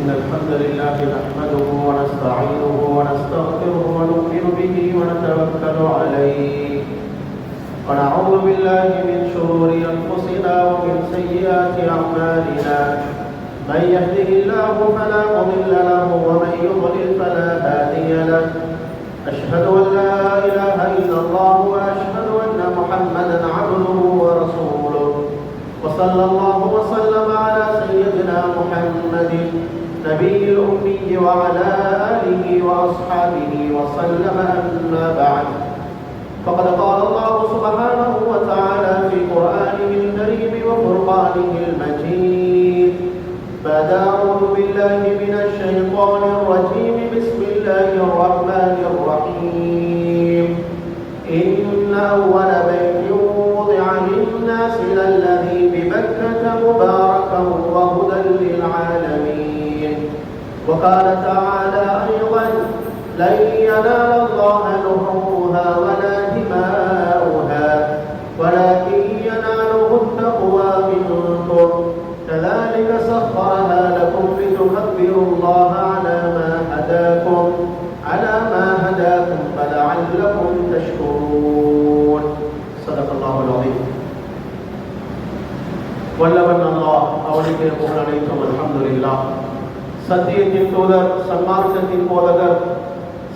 إن الحمد لله نحمده ونستعينه ونستغفره ونؤمن به ونتوكل عليه ونعوذ بالله من شرور أنفسنا ومن سيئات أعمالنا من يهده الله فلا مضل له ومن يضلل فلا هادي له أشهد أن لا إله إلا الله وأشهد أن محمدا عبده ورسوله وصلى الله وسلم على سيدنا محمد نبي الأمي وعلى آله وأصحابه وسلم أما بعد فقد قال الله سبحانه وتعالى في قرآنه الكريم وفرقانه المجيد بعد أعوذ بالله من الشيطان الرجيم بسم الله الرحمن الرحيم إن أول بيت وضع للناس للذي ببكة مباركا وهدى للعالمين وقال تعالى أيضا لن ينال الله لحومها ولا دماؤها ولكن يناله التقوى منكم كذلك سخرها لكم لتكبروا الله على ما هداكم فلعلكم تشكرون صدق الله العظيم வல்லவன் அல்லாஹ் அவனுக்கே புகழ் அனைத்தும் அல்ஹம்துலில்லாஹ். சத்தியத்தின் தூதர் சன்மார்க்கத்தின் போதகர்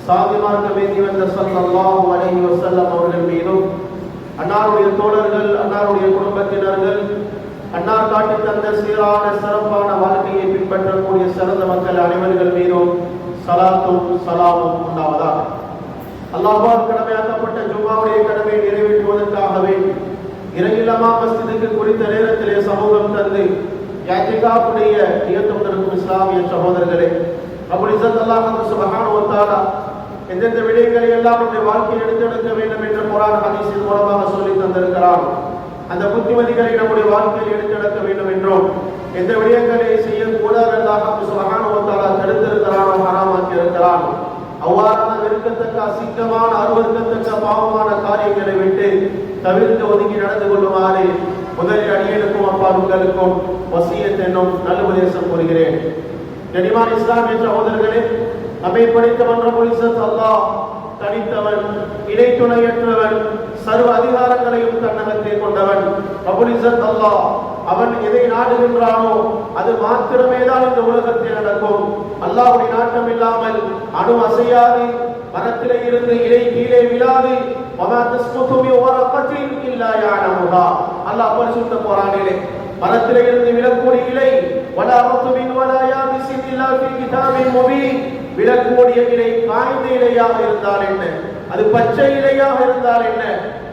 சாதிமார்க்க வேண்டி வந்த ஸல்லல்லாஹு அலைஹி வஸல்லம் அவர்கள் மீதும் அன்னாருடைய தோழர்கள் அன்னாருடைய குடும்பத்தினர்கள் அன்னார் காட்டி தந்த சீரான சிறப்பான வாழ்க்கையை பின்பற்றக்கூடிய சிறந்த மக்கள் அனைவர்கள் மீதும் சலாத்தும் சலாமும் உண்டாவதாக. அல்லாஹ்வால் கடமையாக்கப்பட்ட ஜும்மாவுடைய கடமையை நிறைவேற்றுவதற்காக வேண்டி இறையில்லமா மஸ்ஜிதுக்கு குறித்த நேரத்திலே சமூகம் தந்து இஅ்திகாஃபுடைய நியத்தும் இருக்கும் இஸ்லாமிய சகோதரர்களே, ரப்புல் இஸ்ஸத் அல்லாஹ் சுப்ஹானஹு வ தஆலா எந்தெந்த விடயங்களை எல்லாம் நம்முடைய வாழ்க்கையில் எடுத்தெடுக்க வேண்டும் என்று குர்ஆன் ஹதீஸின் மூலமாக சொல்லி தந்திருக்கிறார். அந்த புத்திமதிகளை நம்முடைய வாழ்க்கையில் எடுத்தெடுக்க வேண்டும் என்றும் எந்த விடயங்களை செய்யக்கூடாது அல்லாஹ் சுப்ஹானஹு வ தஆலா தடுத்திருக்கிறானோ ஹராமாக்கி இருக்கிறான். அவ்வாறான வெறுக்கத்தக்க அசிங்கமான அருவருக்கத்தக்க பாவமான காரியங்களை விட்டு தவிர்த்து ஒதுங்கி நடந்து கொள்ளுமாறு முதலில் அடியேனுக்கும் அப்பா உங்களுக்கும் வசியத் என்னும் நல்லுபதேசம் கூறுகிறேன். கனிமான் இஸ்லாமிய சகோதரர்களே, நம்மை படைத்தவன் ரப்புல் இஸ்ஸத் அல்லாஹ் தனித்தவன், இணை துணையற்றவன், சர்வ அதிகாரங்களையும் தன்னகத்தே கொண்டவன். ரப்புல் இஸ்ஸத் அல்லாஹ் அவன் எதை நாடுகின்றானோ அது மாத்திரமே தான் இந்த உலகத்தில் நடக்கும். அல்லாஹ்வுடைய நாட்டம் இல்லாமல் அணு அசையாது, மரத்திலே இருந்து இலை கீழே விழாது. வமா தஸ்குது மின் வரகத்தின் இல்லா யஅலமுஹா. அல்லாஹ் பரிசுத்த குர்ஆனிலே மரத்திலே இருந்து விழக்கூடிய இலை வலா ரத்பின் வலா யாபிஸின் இல்லா ஃபீ கிதாபின் முபீன். விழக்கூடிய இலை காய்ந்த இலையாக இருந்தால் என்ன, அது பச்சை இலையாக இருந்தால் என்ன,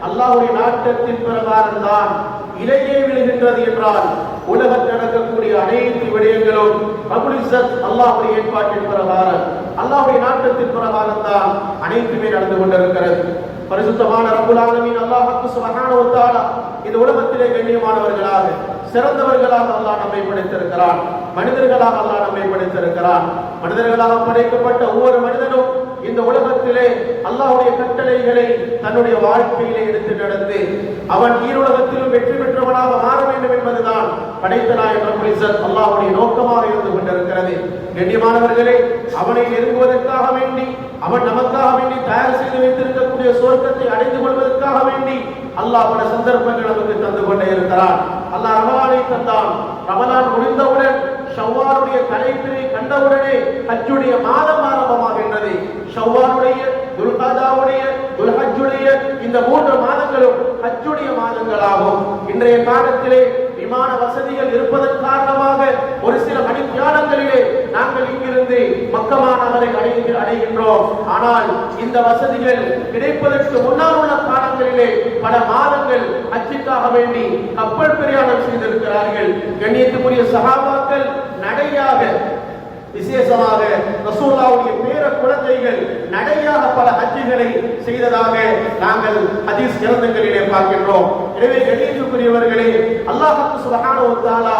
அல்லாஹ்வுடைய நாட்டத்தின் பிரகாரம் தான் இலையே விழுகின்றது என்றால் உலகத்தில் நடக்கக்கூடிய அனைத்து விடயங்களும் ரப்புல் இஸ்ஸத் அல்லாஹ்வுடைய ஏற்பாட்டின் பிரகாரம், அல்லாஹ்வுடைய நாட்டத்தின் பிரகாரம் தான் அனைத்துமே நடந்து கொண்டிருக்கிறது. பரிசுத்தமான ரப்புல் ஆலமீன் அல்லாஹ் சுப்ஹானஹு வ தஆலா இந்த உலகத்திலே கண்ணியமானவர்களாக சிறந்தவர்களாக அல்லாஹ் நம்மை படைத்திருக்கிறான். மனிதர்களாக அல்லாஹ் நம்மை படைத்திருக்கிறான். மனிதர்களாக படைக்கப்பட்ட ஒவ்வொரு மனிதனும் இந்த உலகத்திலே அல்லாஹ்வுடைய கட்டளைகளை தன்னுடைய வாழ்க்கையிலே எடுத்து நடந்து அவன் ஈருலகத்திலும் வெற்றி பெற்றவனாக மாற வேண்டும் என்பதுதான் படைத்த நாயகன் ரப்புல் இஸ்ஸத் அல்லாஹ்வுடைய நோக்கமாக இருந்து கொண்டிருக்கிறது. கண்ணியமானவர்களே, அவனை நெருங்குவதற்காக வேண்டி, அவன் நமக்காக வேண்டி தயார் செய்து வைத்திருக்கக்கூடிய சொர்க்கத்தை அடைந்து கொள்வதற்காக வேண்டி அல்லாஹ் பல சந்தர்ப்பங்கள் நமக்கு தந்து கொண்டே இருக்கிறான். அல்லாஹ் ரமலானை தந்தான். ரமலான் முடிந்தவுடன் ஷவ்வாலுடைய தலைப்பினை கண்டவுடனே ஹஜ்ஜுடைய மாதம் ஆரம்பமாகின்றது. ஷவ்வாலுடைய, துல்கஅதாவுடைய, துல்ஹஜ்ஜுடைய இந்த 3 மாதங்களும் ஹஜ்ஜுடைய மாதங்களாகும். இன்றைய காலத்திலே விமான வசதிகள் இருப்பதன் காரணமாக ஒரு சில மணித்தியாலங்களிலே நாங்கள் இங்கிருந்து மக்கா நகரை அடைகின்றோம். ஆனால் இந்த வசதிகள் கிடைப்பதற்கு முன்னால் உள்ள காலங்களிலே பல மாதங்கள் ஹஜ்ஜுக்காக வேண்டி கப்பல் பிரயாணம் செய்திருக்கிறார்கள். கண்ணியத்துக்குரிய சஹாபாக்கள் நடையாக, விசேஷமாக ரசூலுல்லாஹ்வுடைய பேர குழந்தைகள் நடையாக பல ஹஜ்ஜுகளை செய்ததாக நாங்கள் ஹதீஸ் கிரந்தங்களிலே பார்க்கின்றோம். எனவே கண்ணியத்துக்குரியவர்களே, அல்லாஹ் சுப்ஹானஹு வ தஆலா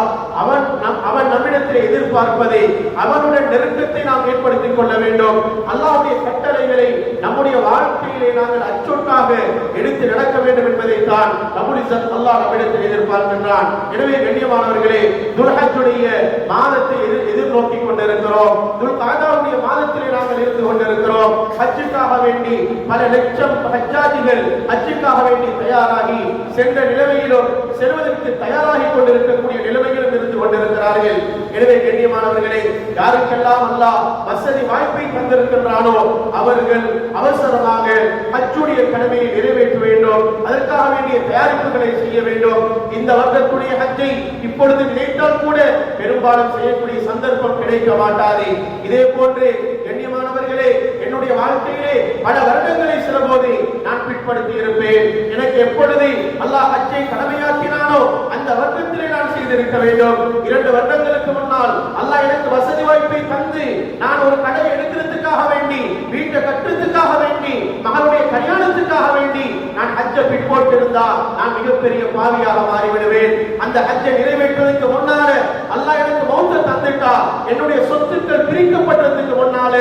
அவன் நம்மிடத்தில் எதிர்பார்ப்பதை அவனுடன் நெருக்கத்தை நாம் ஏற்படுத்திக் கொள்ள வேண்டும். அல்லாஹ்வுடைய கட்டளைகளை நம்முடைய வாழ்க்கையிலே நாங்கள் அச்சொட்டாக எடுத்து நடக்க வேண்டும் என்பதை தான் ரப்புல் இஸ்ஸத் அல்லாஹ் நம்மிடத்தில் எதிர்பார்க்கின்றான். எனவே கண்ணியமானவர்களே, துல்ஹஜ்ஜுடைய மாதத்தை எதிர்நோக்கிக் கொண்டிருக்கிறோம். கொண்டிருக்கிறோம். துல்காதாவுடைய மாதத்திலே நாங்கள் இருந்து கொண்டிருக்கிறோம். ஹஜ்ஜுக்காக வேண்டி பல லட்சம் ஹஜ்ஜாஜிகள் ஹஜ்ஜுக்காக வேண்டி தயாராகி சென்ற நிலைமையிலும் செல்வதற்கு தயாராகி கொண்டிருக்கக்கூடிய நிலைமையிலும் இருந்து கொண்டிருக்கிறார்கள். எனவே கண்ணியமானவர்களே, யாருக்கெல்லாம் அல்லாஹ் வசதி வாய்ப்பை தந்திருக்கின்றானோ அவர்கள் அவசரமாக ஹஜ்ஜுடைய கடமையை நிறைவேற்ற வேண்டும். அதற்காக வேண்டிய தயாரிப்புகளை செய்ய வேண்டும். இந்த வருடத்துடைய ஹஜ்ஜை இப்பொழுது நினைத்தால் கூட பெரும்பாலும் செய்யக்கூடிய சந்தர்ப்பம் கிடைக்க மாட்டாது. இதே போன்று கண்ணியமானவர்களே, என்னுடைய வாழ்க்கையிலே பல வருடங்களை சில போது நான் பிற்படுத்தி இருப்பேன். எனக்கு எப்பொழுது அல்லாஹ் ஹஜ்ஜை கடமையாக்கினானோ அந்த வருடத்திலே நான் செய்திருக்க வேண்டும். 2 வருடங்களுக்கு முன்னால் அல்லாஹ் எனக்கு வசதி வாய்ப்பை தந்து நான் ஒரு கடை எடுக்கிறதுக்காக வேண்டி, வீட்டை கட்டுறதுக்காக வேண்டி, மகளுடைய கல்யாணத்துக்காக வேண்டி நான் ஹஜ்ஜை பிற்போட்டிருந்தா நான் மிகப்பெரிய பாவியாக மாறிவிடுவேன். அந்த ஹஜ்ஜை நிறைவேற்றுவதற்கு முன்னால அல்லாஹ் எனக்கு மௌத்தை தந்துட்டா, என்னுடைய சொத்துக்கள் பிரிக்கப்பட்டதுக்கு முன்னால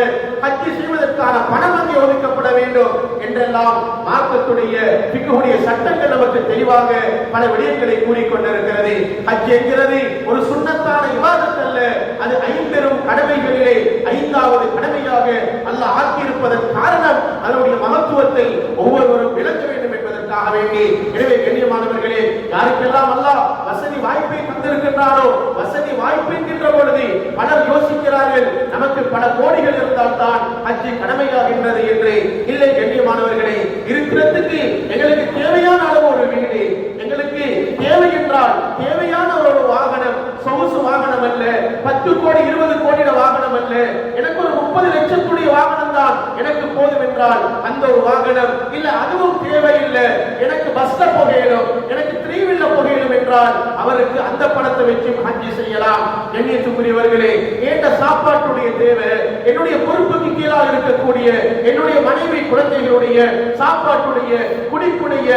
ஹஜ்ஜை செய்வதற்கான பணம் அங்கே ஒதுக்கப்பட வேண்டும் என்றெல்லாம் மார்க்கத்துடைய ஃபிக்ஹுடைய சட்டங்கள் நமக்கு தெளிவாக பல விடயங்களை கூறிக்கொண்டிருக்கிறது. ஹஜ் என்கிறது ஒரு சுன்னத்தான இபாதத் அல்ல, அது 5 பெரும் கடமைகளிலே 5வது கடமையாக அல்லாஹ் ஆக்கியிருப்பதன் காரணம் அதனுடைய மகத்துவத்தை ஒவ்வொருவரும் விளக்க வேண்டும் என்பதற்காக வேண்டி. எனவே கண்ணியமானவர்களே, யாருக்கெல்லாம் அல்லாஹ் வசதி வாய்ப்பை தந்திருக்கின்றாரோ, வசதி வாய்ப்பு என்கின்ற பொழுது பலர் யோசிக்கிறார்கள் நமக்கு பல கோடிகள் இருந்தால் தான் ஹஜ் கடமையாகின்றது என்று. இல்லை கண்ணியமானவர்களே, இருக்கிறதுக்கு எங்களுக்கு தேவையான அளவு ஒரு வீடு, எங்களுக்கு தேவை என்றால் தேவையான ஒரு வாகனம், சொகுசு வாகனம் அல்ல, 10 கோடி 20 கோடி வாகனம் அல்ல, எனக்கு ஒரு 30 லட்சத்துடைய வாகனம் தான் எனக்கு போதும் என்றால் அந்த ஒரு வாகனம் இல்ல, அதுவும் தேவையில்லை, எனக்கு பஸ்ல போகணும், எனக்கு 3 வீலர்ல போகணும் என்றால் அவருக்கு அந்த பணத்தை வச்சு ஹஜ் செய்யலாம். கண்ணியத்துக்குரியவர்களே, ஏண்ட சாப்பாட்டுடைய தேவை, என்னுடைய பொறுப்புக்கு கீழாக இருக்கக்கூடிய என்னுடைய மனைவி குழந்தைகளுடைய சாப்பாட்டுடைய, குடிப்புடைய,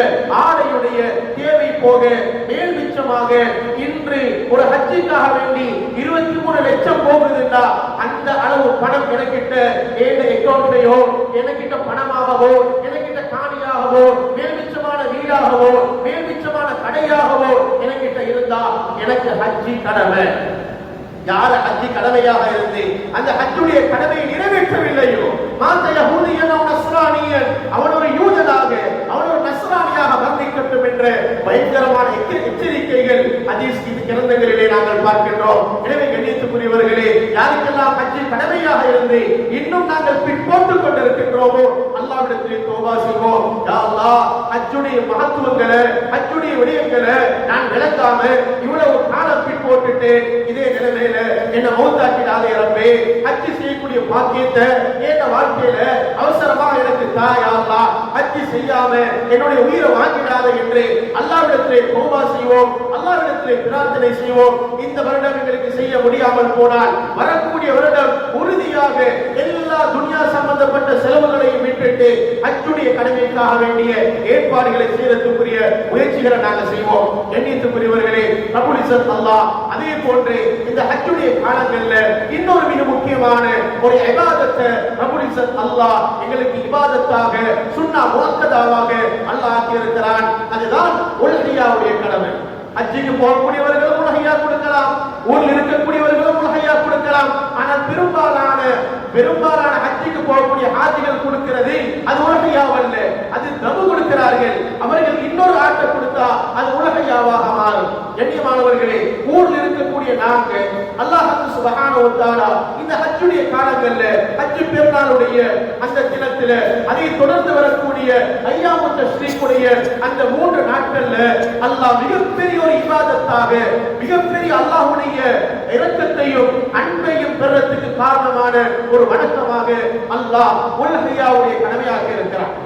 ஆடையுடைய தேவை போக மேல் மிச்சமாக இன்று ஒரு ஹஜ்ஜுக்காக வேண்டி 23 லட்சம் போகுதுன்னா அந்த அளவு பணம் எனக்கிட்ட ஏண்ட அக்கவுண்ட்லயோ, எனக்கிட்ட பணமாகவோ, எனக்கிட்ட காணியாகவோ, மேல் மிச்சமான வீடாகவோ, மேல் மிச்சமான கடையாகவோ எனக்கிட்ட இருந்தா எனக்கு ஹஜ்ஜி கடமை. யார் ஹஜ்ஜி கடமையாக இருந்து அந்த ஹஜ்ஜுடைய கடமையை நிறைவேற்றவில்லையோ, மாத்த யஹூதியன் அவன் நஸ்ரானியன், அவன் ஒரு யூதனாக, அவன் ஒரு நஸ்ரானியாக வர்ணிக்கட்டும் என்ற பயங்கரமான எச்சரிக்கைகள் ஹதீஸ் கிரந்தங்களிலே நாங்கள் பார்க்கின்றோம். எனவே கண்ணியத்துக்குரியவர்களே, யாருக்கெல்லாம் ஹஜ்ஜி கடமையாக இருந்து இன்னும் நாங்கள் பிற்போட்டுக் கொண்டிருக்கின்றோமோ அல்லாஹ்விடத்திலே தௌபா செய்வோம். யா அல்லாஹ், ஹஜ்ஜுடைய மகத்துவங்களை, ஹஜ்ஜுடைய விடயங்களை நான் விளக்காம இவ்வளவு காலம் பிற்போட்டுட்டேன். இதே நிலைமையில என்ன மௌத்தாக்கிடாதே ரப்பே, ஹஜ் செய்யக்கூடிய பாக்கியத்தை என் வாழ்க்கையில அவசரமாக எனக்கு தா யா அல்லாஹ், ஹஜ் செய்யாம என்னுடைய உயிரை வாங்கிடாதே என்று அல்லாஹ்விடத்திலே தௌபா செய்வோம், அல்லாஹ்விடத்திலே பிரார்த்தனை செய்வோம். இந்த வருடம் எங்களுக்கு செய்ய முடியாமல் போனால் வரக்கூடிய வருடம் உறுதியாக எல்லா துன்யா சம்பந்தப்பட்ட செலவுகளையும் விட்டுட்டு ஹஜ்ஜுடைய கடமைக்காக வேண்டிய ஏற்பாடுகளை செய்யறதுக்குரிய முயற்சிகளை நாங்கள் செய்வோம். கண்ணியத்துக்குரியவர்களே, ரப்புல் இஸ்ஸத் அல்லாஹ் அதே போன்று இந்த ஹஜ்ஜுடைய காலங்கள்ல இன்னொரு மிக முக்கியமான ஒரு இபாதத்தை ரப்புல் இஸ்ஸத் அல்லாஹ் எங்களுக்கு இபாதத்தாக சுன்னா முஅக்கதாவாக அல்லாஹ் ஆக்கியிருக்கிறான். அதுதான் உல்ஹியாவுடைய கடமை. ஹஜ்ஜுக்கு போகக்கூடியவர்கள் உல்ஹியா கொடுக்கலாம், ஊரில் இருக்கக்கூடியவர்களும் உல்ஹியா கொடுக்கலாம். ஆனால் பெரும்பாலான ஹஜ்ஜுக்கு போகக்கூடிய ஹாஜிகள் கொடுக்கிறது அது உல்ஹியாவல்ல, அது தபு கொடுக்கிறார்கள். அவர்கள் இன்னொரு ஆட்டை கொடுத்தா அது உல்ஹியாவாக மாறும். கண்ணியமானவர்களே, ஊரில் இருக்கக்கூடிய நாங்க அல்லாஹ் சுப்ஹானஹு வ தஆலா இந்த ஹஜ்ஜுடைய காலங்கள்ல, ஹஜ் பெருநாளுடைய அந்த தினத்துல, அதை தொடர்ந்து வரக்கூடிய அய்யாமுத் தஷ்ரீக்குடைய அந்த 3 நாட்கள்ல அல்லாஹ் மிகப்பெரிய ஒரு இபாதத்தாக, மிகப்பெரிய அல்லாஹ்வுடைய இரக்கத்தையும் அன்பையும் பெறத்துக்கு காரணமான ஒரு வணக்கமாக அல்லாஹ் உல்ஹியாவுடைய கடமையாக்கி இருக்கிறார்.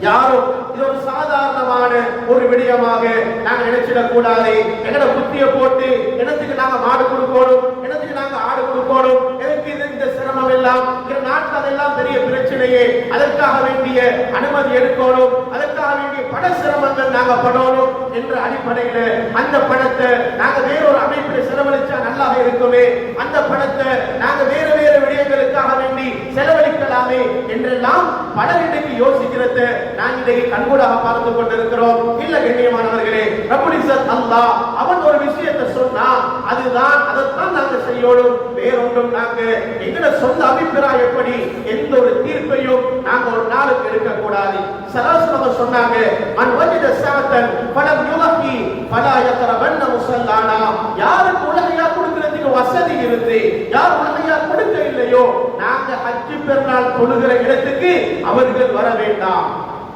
யாரும் இது ஒரு சாதாரணமான ஒரு விடயமாக நாங்க நினைச்சிடக் கூடாது. எங்கட புத்திய போட்டு என்னத்துக்கு நாங்க மாடு கொடுக்கணும், என்னத்துக்கு நாங்க ஆடு கொடுக்கணும், எனக்கு இந்த சிரமம் எல்லாம் நாட்டில் அதெல்லாம் பெரிய பிரச்சனையே, அதற்காக வேண்டிய அனுமதி எடுக்கணும், அதற்காக வேண்டிய பண சிரமங்கள் நாங்க படணும் என்ற அடிப்படையில அந்த பணத்தை நாங்க வேறொரு அமைப்பில் செலவழிச்சா நல்லாக இருக்குமே, அந்த பணத்தை நாங்க வேறு வேறு விடயங்களுக்காக வேண்டி செலவழிக்கலாமே என்றெல்லாம் பலர் இன்றைக்கு யோசிக்கிறத நான் இன்றைக்கு கண்கூடாக பார்த்துக் கொண்டிருக்கிறோம். இல்ல கண்ணியமானவர்களே, ரப்புல் இஸ்ஸத் அல்லாஹ் அவன் ஒரு விஷயத்தை சொன்னா அதுதான் அதைத்தான் நாங்க செய்யணும். வேறொன்றும் நாங்க எங்கட சொந்த அபிப்பிராயப்படி எந்த ஒரு தீர்ப்பையும் நாங்க ஒரு நாளுக்கு எடுக்கக்கூடாது. சராசரமாக சொன்னாங்க, மன் வஜத சாத்தன் ஃபலம் யுலஹி ஃபலா யக்ரபன்ன முஸல்லானா. யாருக்கு உலகையா கொடுக்கிறதுக்கு வசதி இருந்து யார் உலகையா கொடுக்க இல்லையோ நாங்க ஹஜ் பெருநாள் தொழுகிற இடத்துக்கு அவர்கள் வர வேண்டாம்.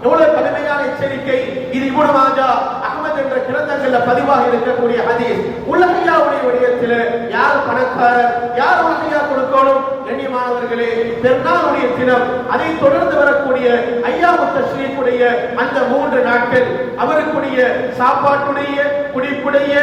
எவ்வளவு கடுமையான எச்சரிக்கை இது! இப்னு மாஜா அஹ்மத் என்ற கிரந்தங்கள்ல பதிவாக இருக்கக்கூடிய ஹதீஸ். உலகையாவுடைய விடயத்தில் யார் பணக்காரர் யார் உலகையா கொடுக்கணும்? கண்ணியமானவர்களே, பெருநாளுடைய தினம் அதை தொடர்ந்து வரக்கூடிய ஐயாமு தஷ்ரீக்குடைய அந்த 3 நாட்கள் அவருக்குடைய சாப்பாட்டுடைய குடிப்புடைய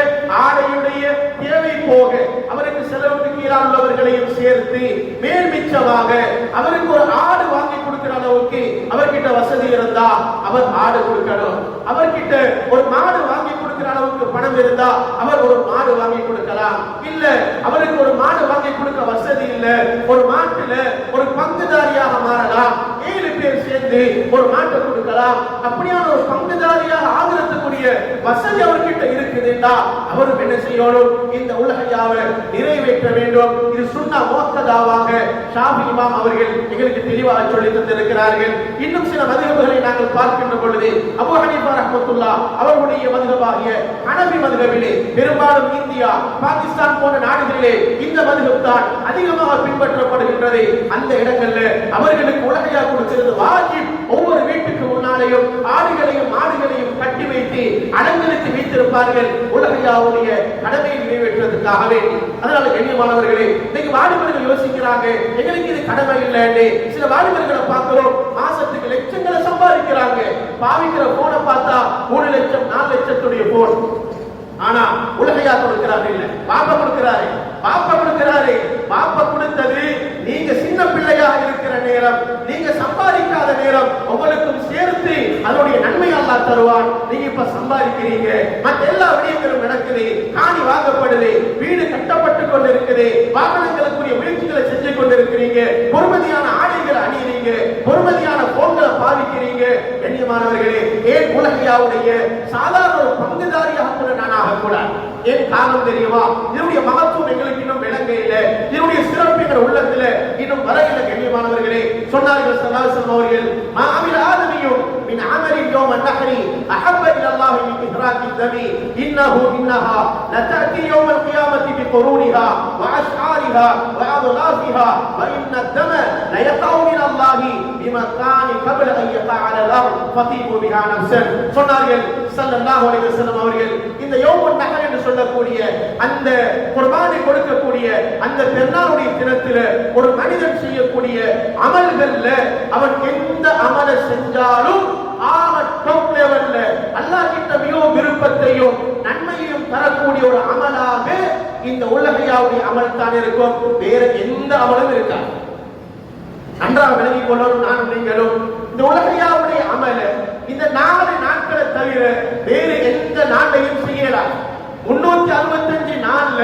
ஆடையுடைய தேவை போக அவருக்கு செலவுக்கு கீழான உள்ளவர்களையும் சேர்த்து மேல் மிச்சமாக அவருக்கு ஒரு ஆடு வாங்கி கொடுக்கிற அளவுக்கு அவர்கிட்ட வசதி இருந்தா அவர் ஆடு கொடுக்கணும். அவர்கிட்ட ஒரு மாடு வாங்கி கொடுக்கிற அளவுக்கு பணம் இருந்தா அவர் ஒரு மாடு வாங்கி கொடுக்கலாம். இல்ல அவருக்கு ஒரு மாடு வாங்கி கொடுக்க வசதி இல்ல, ஒரு மாட்டுல ஒரு பங்குதாரியாக மாறலாம். 7 பேர் சேர்ந்து ஒரு மாட்டை கொடுக்கலாம். அப்படியான ஒரு பங்குதாரியாக ஆகிறதுக்குரிய வசதி அவர்கிட்ட இருக்குதுன்னா அவரும் என்ன செய்யணும்? இந்த உலகையாவை நிறைவேற்ற வேண்டும். இது சுன்னா முஅக்கதாவாக ஷாஃபி இமாம் அவர்கள் எங்களுக்கு தெளிவாக சொல்லி தந்திருக்கிறார்கள். இன்னும் சில மதுஹபுகளை நாங்கள் பார்க்கின்ற பொழுது அபூ ஹனீஃபா ரஹ்மத்துல்லாஹ் அவர்களுடைய மதுஹபாகிய ஹனபி மதுஹபிலே பெரும்பாலும் இந்தியா பாகிஸ்தான் போன்ற நாடுகளிலே இந்த மதுஹப் தான் அதிகமாக பின்பற்றப்படுகின்றது. அந்த இடங்கள்ல அவர்களுக்கு உலகையா கொடுக்கிறது வாஜிப். ஒவ்வொரு வீட்டுக்கு முன்னாலேயும் ஆடுகளையும் மாடுகளையும் கட்டி வைத்து அலங்கரித்து வைத்திருப்பார்கள் உலகையாவுடைய கடமையை நிறைவேற்றுவதற்காக வேண்டி. அதனால கண்ணியமானவர்களே, இன்னைக்கு வாலிபர்கள் யோசிக்கிறாங்க எங்களுக்கு இது கடமை இல்லைன்னு. சில வாலிபர்களை பார்க்கிறோம் மாசத்துக்கு லட்சங்களை சம்பாதிக்கிறாங்க. பாவிக்கிற போனை பார்த்தா 3 லட்சம் 4 லட்சத்துடைய போன். ஆனா உலகையா கொடுக்கிறாரு இல்ல, பாப்பா கொடுக்கிறாரு. பாப்பா கொடுக்கிறாரு. பாப்பா கொடுத்தது நீங்க சின்ன பிள்ளையா இருக்கிற நேரம், நீங்க சம்பாதிக்காத நேரம் உங்களுக்கும் சேர்த்து அதனுடைய நன்மை அல்லாஹ் தருவான். நீங்க இப்ப சம்பாதிக்கிறீங்க, மற்ற எல்லா விடயங்களும் நடக்குது, காணி வாங்கப்படுது, வீடு கட்டப்பட்டு கொண்டு இருக்குது, வாகனங்களுக்குரிய முயற்சிகளை செஞ்சு கொண்டிருக்கிறீங்க, பொறுமதியான ஆடைகளை அணியிறீங்க, பொறுமதியான போன்களை பாவிக்கிறீங்க. கண்ணியமானவர்களே, ஏன் உலகையாவுடைய சாதாரண ஒரு பங்குதாரியாக கூட நான் ஆகக்கூடாது? ஏன் காரணம் தெரியுமா? இதனுடைய மகத்துவம் எங்களுக்கு இன்னும் விளங்க இல்லை, இதனுடைய சிறப்பு என்ற உள்ளத்துல இன்னும் வர இல்லை. கண்ணியமானவர்களே, சொன்னார்கள் ஸல்லல்லாஹு அலைஹி வஸல்லம் அவர்கள், மா அமில ஆதமியும் மின் அமலி யௌம நஹரி அஹப்ப இலல்லாஹி மின் இஹ்ராகி தமி இன்னஹா லதஅதி யௌம القيامه بقرونها واشعارها واضلافها وان الدم لا يقع من الله بمكان قبل ان يقع على الارض فطيبوا بها نفسا. சொன்னார்கள் ஸல்லல்லாஹு அலைஹி வஸல்லம் அவர்கள், இந்த யௌமுன் நஹர் என்று சொல்லக்கூடிய அந்த குர்பானை கொடுக்கக்கூடிய அந்த பெருநாளுடைய தினத்தில ஒரு மனிதன் செய்யக்கூடிய அமல்கள்ல அவன் எந்த அமலை செஞ்சாலும் டாப் லெவல்ல அல்லாஹ் கிட்ட மிகவும் விருப்பத்தையும் நன்மையையும் தரக்கூடிய ஒரு அமலாக இந்த உலகையாவுடைய அமல் தான் இருக்கும். வேற எந்த அமலும் இருக்காது. நன்றாக விளங்கிக் கொள்ளணும். நான் நீங்களும் இந்த உலகையாவுடைய அமல இந்த 4 நாட்களை தவிர வேறு எந்த நாளையும் செய்யலாம். 365 நாள்ல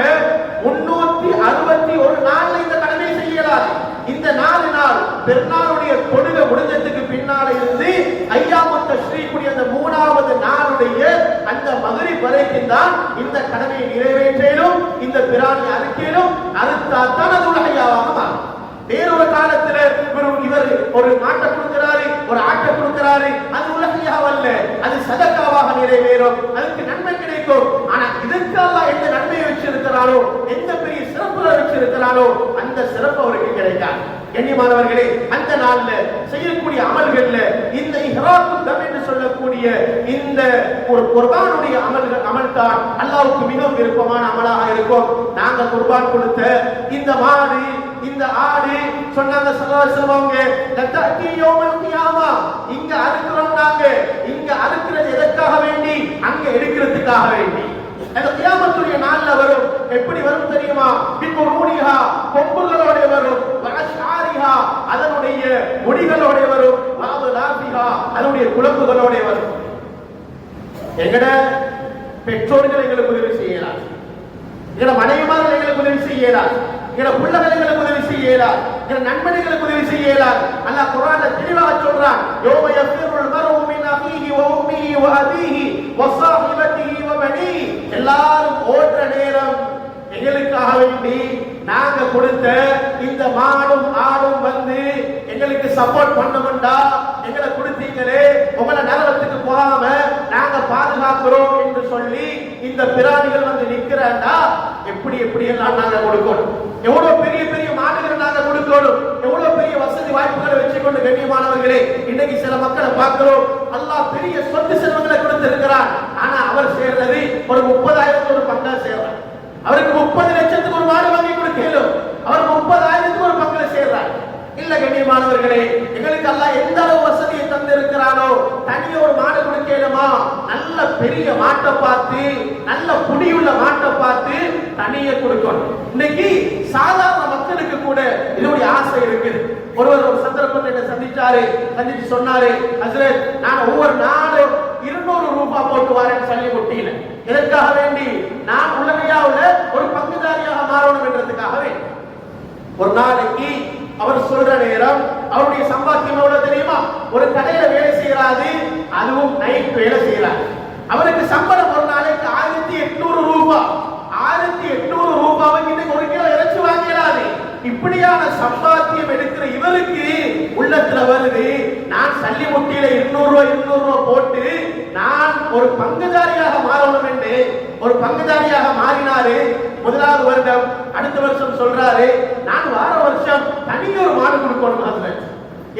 361 நாள்ல இந்த கடமை செய்யலாம். இந்த 4 நாள் பெருநாளுடைய தொழுகை முடிஞ்சதுக்கு பின்னால இருந்து ஐயாமு தஷ்ரீக்குடைய அந்த 3வது நாளுடைய அந்த மக்ரிப் வரைக்கும் தான் இந்த கடமையை நிறைவேற்றலும் இந்த பிராணி அறுக்கலும் அறுத்தாத்தான் அது உலகையாவாக மாறும். வேறொரு காலத்துல இவர் ஒரு மாட்டை கொடுக்கிறாரு, ஒரு ஆட்டை கொடுக்கிறாரு, அது உலகையாவல்ல, அது சதக்காவாக நிறைவேறும், அதுக்கு நன்மை கிடைக்கும். ஆனா இதற்கு அல்லாஹ் எந்த நன்மையை வச்சிருக்கிறாரோ, எந்த பெரிய சிறப்புகளை வச்சிருக்கிறாரோ அந்த சிறப்பு அவருக்கு கிடைக்காது. கண்ணியமானவர்களே, அந்த நாள்ல செய்யக்கூடிய அமல்கள்ல இந்த இஹ்ராக்கு தம் என்று சொல்லக்கூடிய இந்த ஒரு குர்பானுடைய அமல் தான் அல்லாஹ்வுக்கு மிகவும் விருப்பமான அமலாக இருக்கும். நாங்க குர்பான் கொடுத்த இந்த மாடு இந்த ஆடு சொன்னாங்க ஸல்லல்லாஹு அலைஹி வஸல்லம், லதஅதி யௌமல் கியாமா, இங்க அறுக்குறோம் நாங்க, இங்க அறுக்கிறது எதற்காக வேண்டி? அங்க எடுக்கிறதுக்காக வேண்டி. அந்த கியாமத்துடைய நாள்ல வரும். எப்படி வரும் தெரியுமா? பிக்குரூனிஹா, கொம்புகளோட வரும், வஅஷ்ஆரிஹா, அதனுடைய முடிகளோட வரும், வஅதுலாபிஹா, அதனுடைய குளம்புகளோட வரும். எங்கட பெற்றோர்கள் எங்களுக்கு உதவி செய்யலாம், எங்கட மனைவிமார்கள் எங்களுக்கு உதவி செய்யலாம், எங்கட பிள்ளைகளுக்கு உதவி செய்யலாம், எங்கட நண்பர்களுக்கு உதவி செய்யலாம். அல்லாஹ் குர்ஆன்ல தெளிவாக சொல்றான், யௌம யஃபிருல் மர்உ மின் அஹீஹி வ உம்மிஹி வ அபீஹி வ ஸாஹிபத்திஹி வ பனீஹி கொடுத்த இந்த மாடும் ஆடும் வந்து எங்களுக்கு சப்போர்ட் பண்ணமுண்டா, எங்களை கொடுத்தீங்களே, உங்களை நரகத்துக்கு போகாம நாங்க பாதுகாக்கிறோம் என்று சொல்லி இந்த பிராணிகள் வந்து நிக்கிறா, எப்படி எப்படி எல்லாம் நாங்க கொடுக்கணும், எவ்வளவு பெரிய பெரிய மாடுகள் நாங்க கொடுக்கணும், எவ்வளவு பெரிய வசதி வாய்ப்புகளை வச்சுக்கொண்டு கண்ணியமானவர்களே இன்னைக்கு சில மக்களை பார்க்கிறோம். அல்லாஹ் பெரிய சொத்து செல்வங்களை கொடுத்திருக்கிறார். ஆனா அவர் சேர்றது ஒரு 30,000 ஒரு பங்கா சேர்றார். அவருக்கு 30 லட்சத்துக்கு ஒரு மாடு வாங்கி கொடுக்கலும், அவர் 30,000 ஒரு பங்குல சேர்றார். இல்ல கண்ணியமானவர்களே, எங்களுக்கு அல்லாஹ் எந்த அளவு வசதியை தந்திருக்கிறானோ தனிய ஒரு மாடு கொடுக்கலுமா, நல்ல பெரிய மாட்டை பார்த்து நல்ல புடியுள்ள மாட்டை பார்த்து தனியே கொடுக்கணும். இன்னைக்கு சாதாரண மக்களுக்கு கூட இதோடைய ஆசை இருக்குது. ஒருவர் ஒரு சந்தர்ப்பத்தை என்ன சந்திச்சு சொன்னாரு, ஹஸ்ரத் நான் ஒவ்வொரு நாளும் 200 ரூபாய் போட்டு வரேன் சொல்லி கொட்டியில, எதற்காக வேண்டி நான் உலகையாவுல ஒரு பங்குதாரியாக மாறணும் என்றதுக்காகவே. ஒரு நாளைக்கு அவர் சொல்ற நேரம் அவருடைய சம்பாத்தியம் எவ்வளவு தெரியுமா, ஒரு கடையில வேலை செய்யறாரு, அதுவும் நைட் வேலை செய்யறாரு. அவருக்கு சம்பளம் ஒரு நாளைக்கு 1800 ரூபாய். 1800 ரூபாவை இன்னைக்கு ஒரு கிலோ இறைச்சி வாங்கலாது. இப்படியான சம்பாத்தியம் எடுக்கிற இவருக்கு உள்ளத்துல வருது, நான் சல்லி முட்டியில 200 ரூபாய் போட்டு நான் ஒரு பங்குதாரியாக மாறணும் என்று ஒரு பங்குதாரியாக மாறினாரு. முதலாவது வருடம், அடுத்த வருஷம் சொல்றாரு நான் வார வருஷம் தனியொரு மாடு கொடுக்கணும்.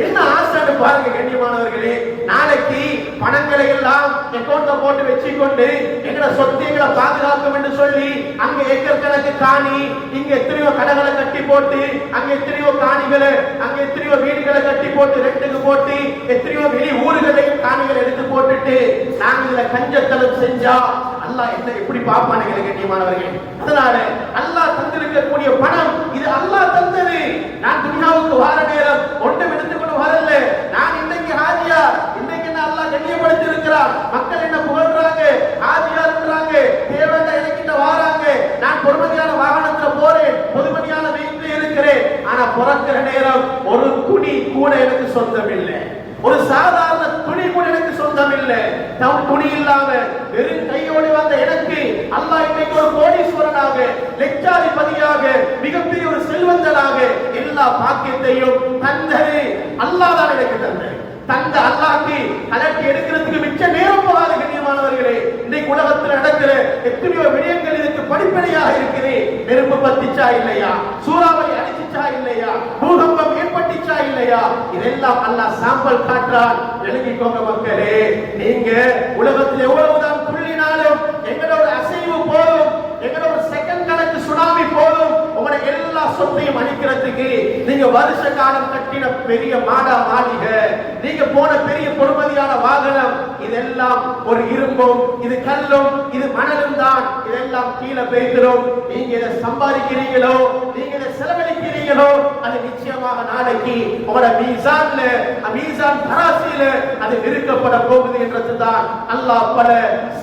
என்ன ஆசைன்னு பாருங்க கண்ணியமானவர்களே. நாளைக்கு பணங்களை எல்லாம் அக்கௌண்ட்ல போட்டு வச்சுக்கொண்டு எங்களை சொத்து எங்களை பாதுகாக்கும் என்று சொல்லி அங்க ஏக்கர் கணக்கு காணி, இங்க எத்தனையோ கடைகளை கட்டி போட்டு, அங்க எத்தனையோ காணிகளை, அங்க எத்தனையோ வீடுகளை கட்டி போட்டு ரெண்டுக்கு போட்டு, எத்தனையோ வெளி ஊர்களையும் காணிகளை எடுத்து போட்டுட்டு நாங்க இதுல கஞ்சத்தனம் செஞ்சா அல்லாஹ் என்ன எப்படி பாப்பானுங்க கண்ணியமானவர்களே. அதனால அல்லாஹ் தந்திருக்கக்கூடிய பணம் இது அல்லாஹ் தந்தது. நான் துனியாவுக்கு வார நேரம் ஒன்றும் எடுத்துக்கொண்டு வரல. நான் இன்னைக்கு ஹாஜியா, இன்னைக்கு என்ன அல்லாஹ் கண்ணியப்படுத்தி இருக்கிறார், மக்கள் என்ன புகழ்றாங்க, ஹாஜியா இருக்கிறாங்க, தேவண்ட எனக்கிட்ட வாராங்க, நான் பொறுமதியான வாகனத்துல போறேன், பொதுமதியான வீட்டில் இருக்கிறேன். ஆனா பிறக்கிற நேரம் ஒரு துணி கூட எனக்கு சொந்தம் இல்லை, ஒரு சாதாரண துணி கூட எனக்கு சொந்தம் இல்லை. துணி இல்லாம வெறும் கையோடு வந்த எனக்கு அல்லாஹ் இன்னைக்கு ஒரு கோடீஸ்வரனாக, லட்சாதிபதியாக, மிகப்பெரிய ஒரு செல்வந்தனாக எல்லா பாக்கியத்தையும் தந்தது அல்லாஹ் தான் எனக்கு தந்தது. தந்த அல்லாஹ்க்கு கலட்டி எடுக்கிறதுக்கு மிச்ச நேரம் போகாது கண்ணியமானவர்களே. இன்னைக்கு உலகத்தில் நடக்கிற எத்தனையோ விடயங்கள் இதுக்கு படிப்படியாக இருக்குது. நெருப்பு பத்திச்சா இல்லையா, சூறாவளி அடிச்சிச்சா இல்லையா, பூகம்பம் ஏற்பட்டுச்சா இல்லையா, இதெல்லாம் அல்லாஹ் சாம்பல் காட்டுறான். எழுதிக்கோங்க மக்களே, நீங்க உலகத்தில் எவ்வளவுதான் துள்ளினாலும் எங்களோட அசைவு போதும், எங்களோட செகண்ட் கணக்கு சுனாமி போதும் உங்களோட எல்லா சொத்தையும் அழிக்கிறதுக்கு. நீங்க வருஷ காலம் கட்டின பெரிய மாடா மாளிகை, நீங்க போன பெரிய பொறுமதியான வாகனம், இதெல்லாம் ஒரு இரும்பும் இது கல்லும் இது மணலும் தான், இதெல்லாம் கீழே பெய்திரும். நீங்க இதை சம்பாதிக்கிறீங்களோ, நீங்க இதை செலவழிக்கிறீங்களோ, அது நிச்சயமாக நாளைக்கு உங்களோட மீசான் தராசில அது நிறுத்தப்பட போகுது என்றதுதான் அல்லாஹ் பல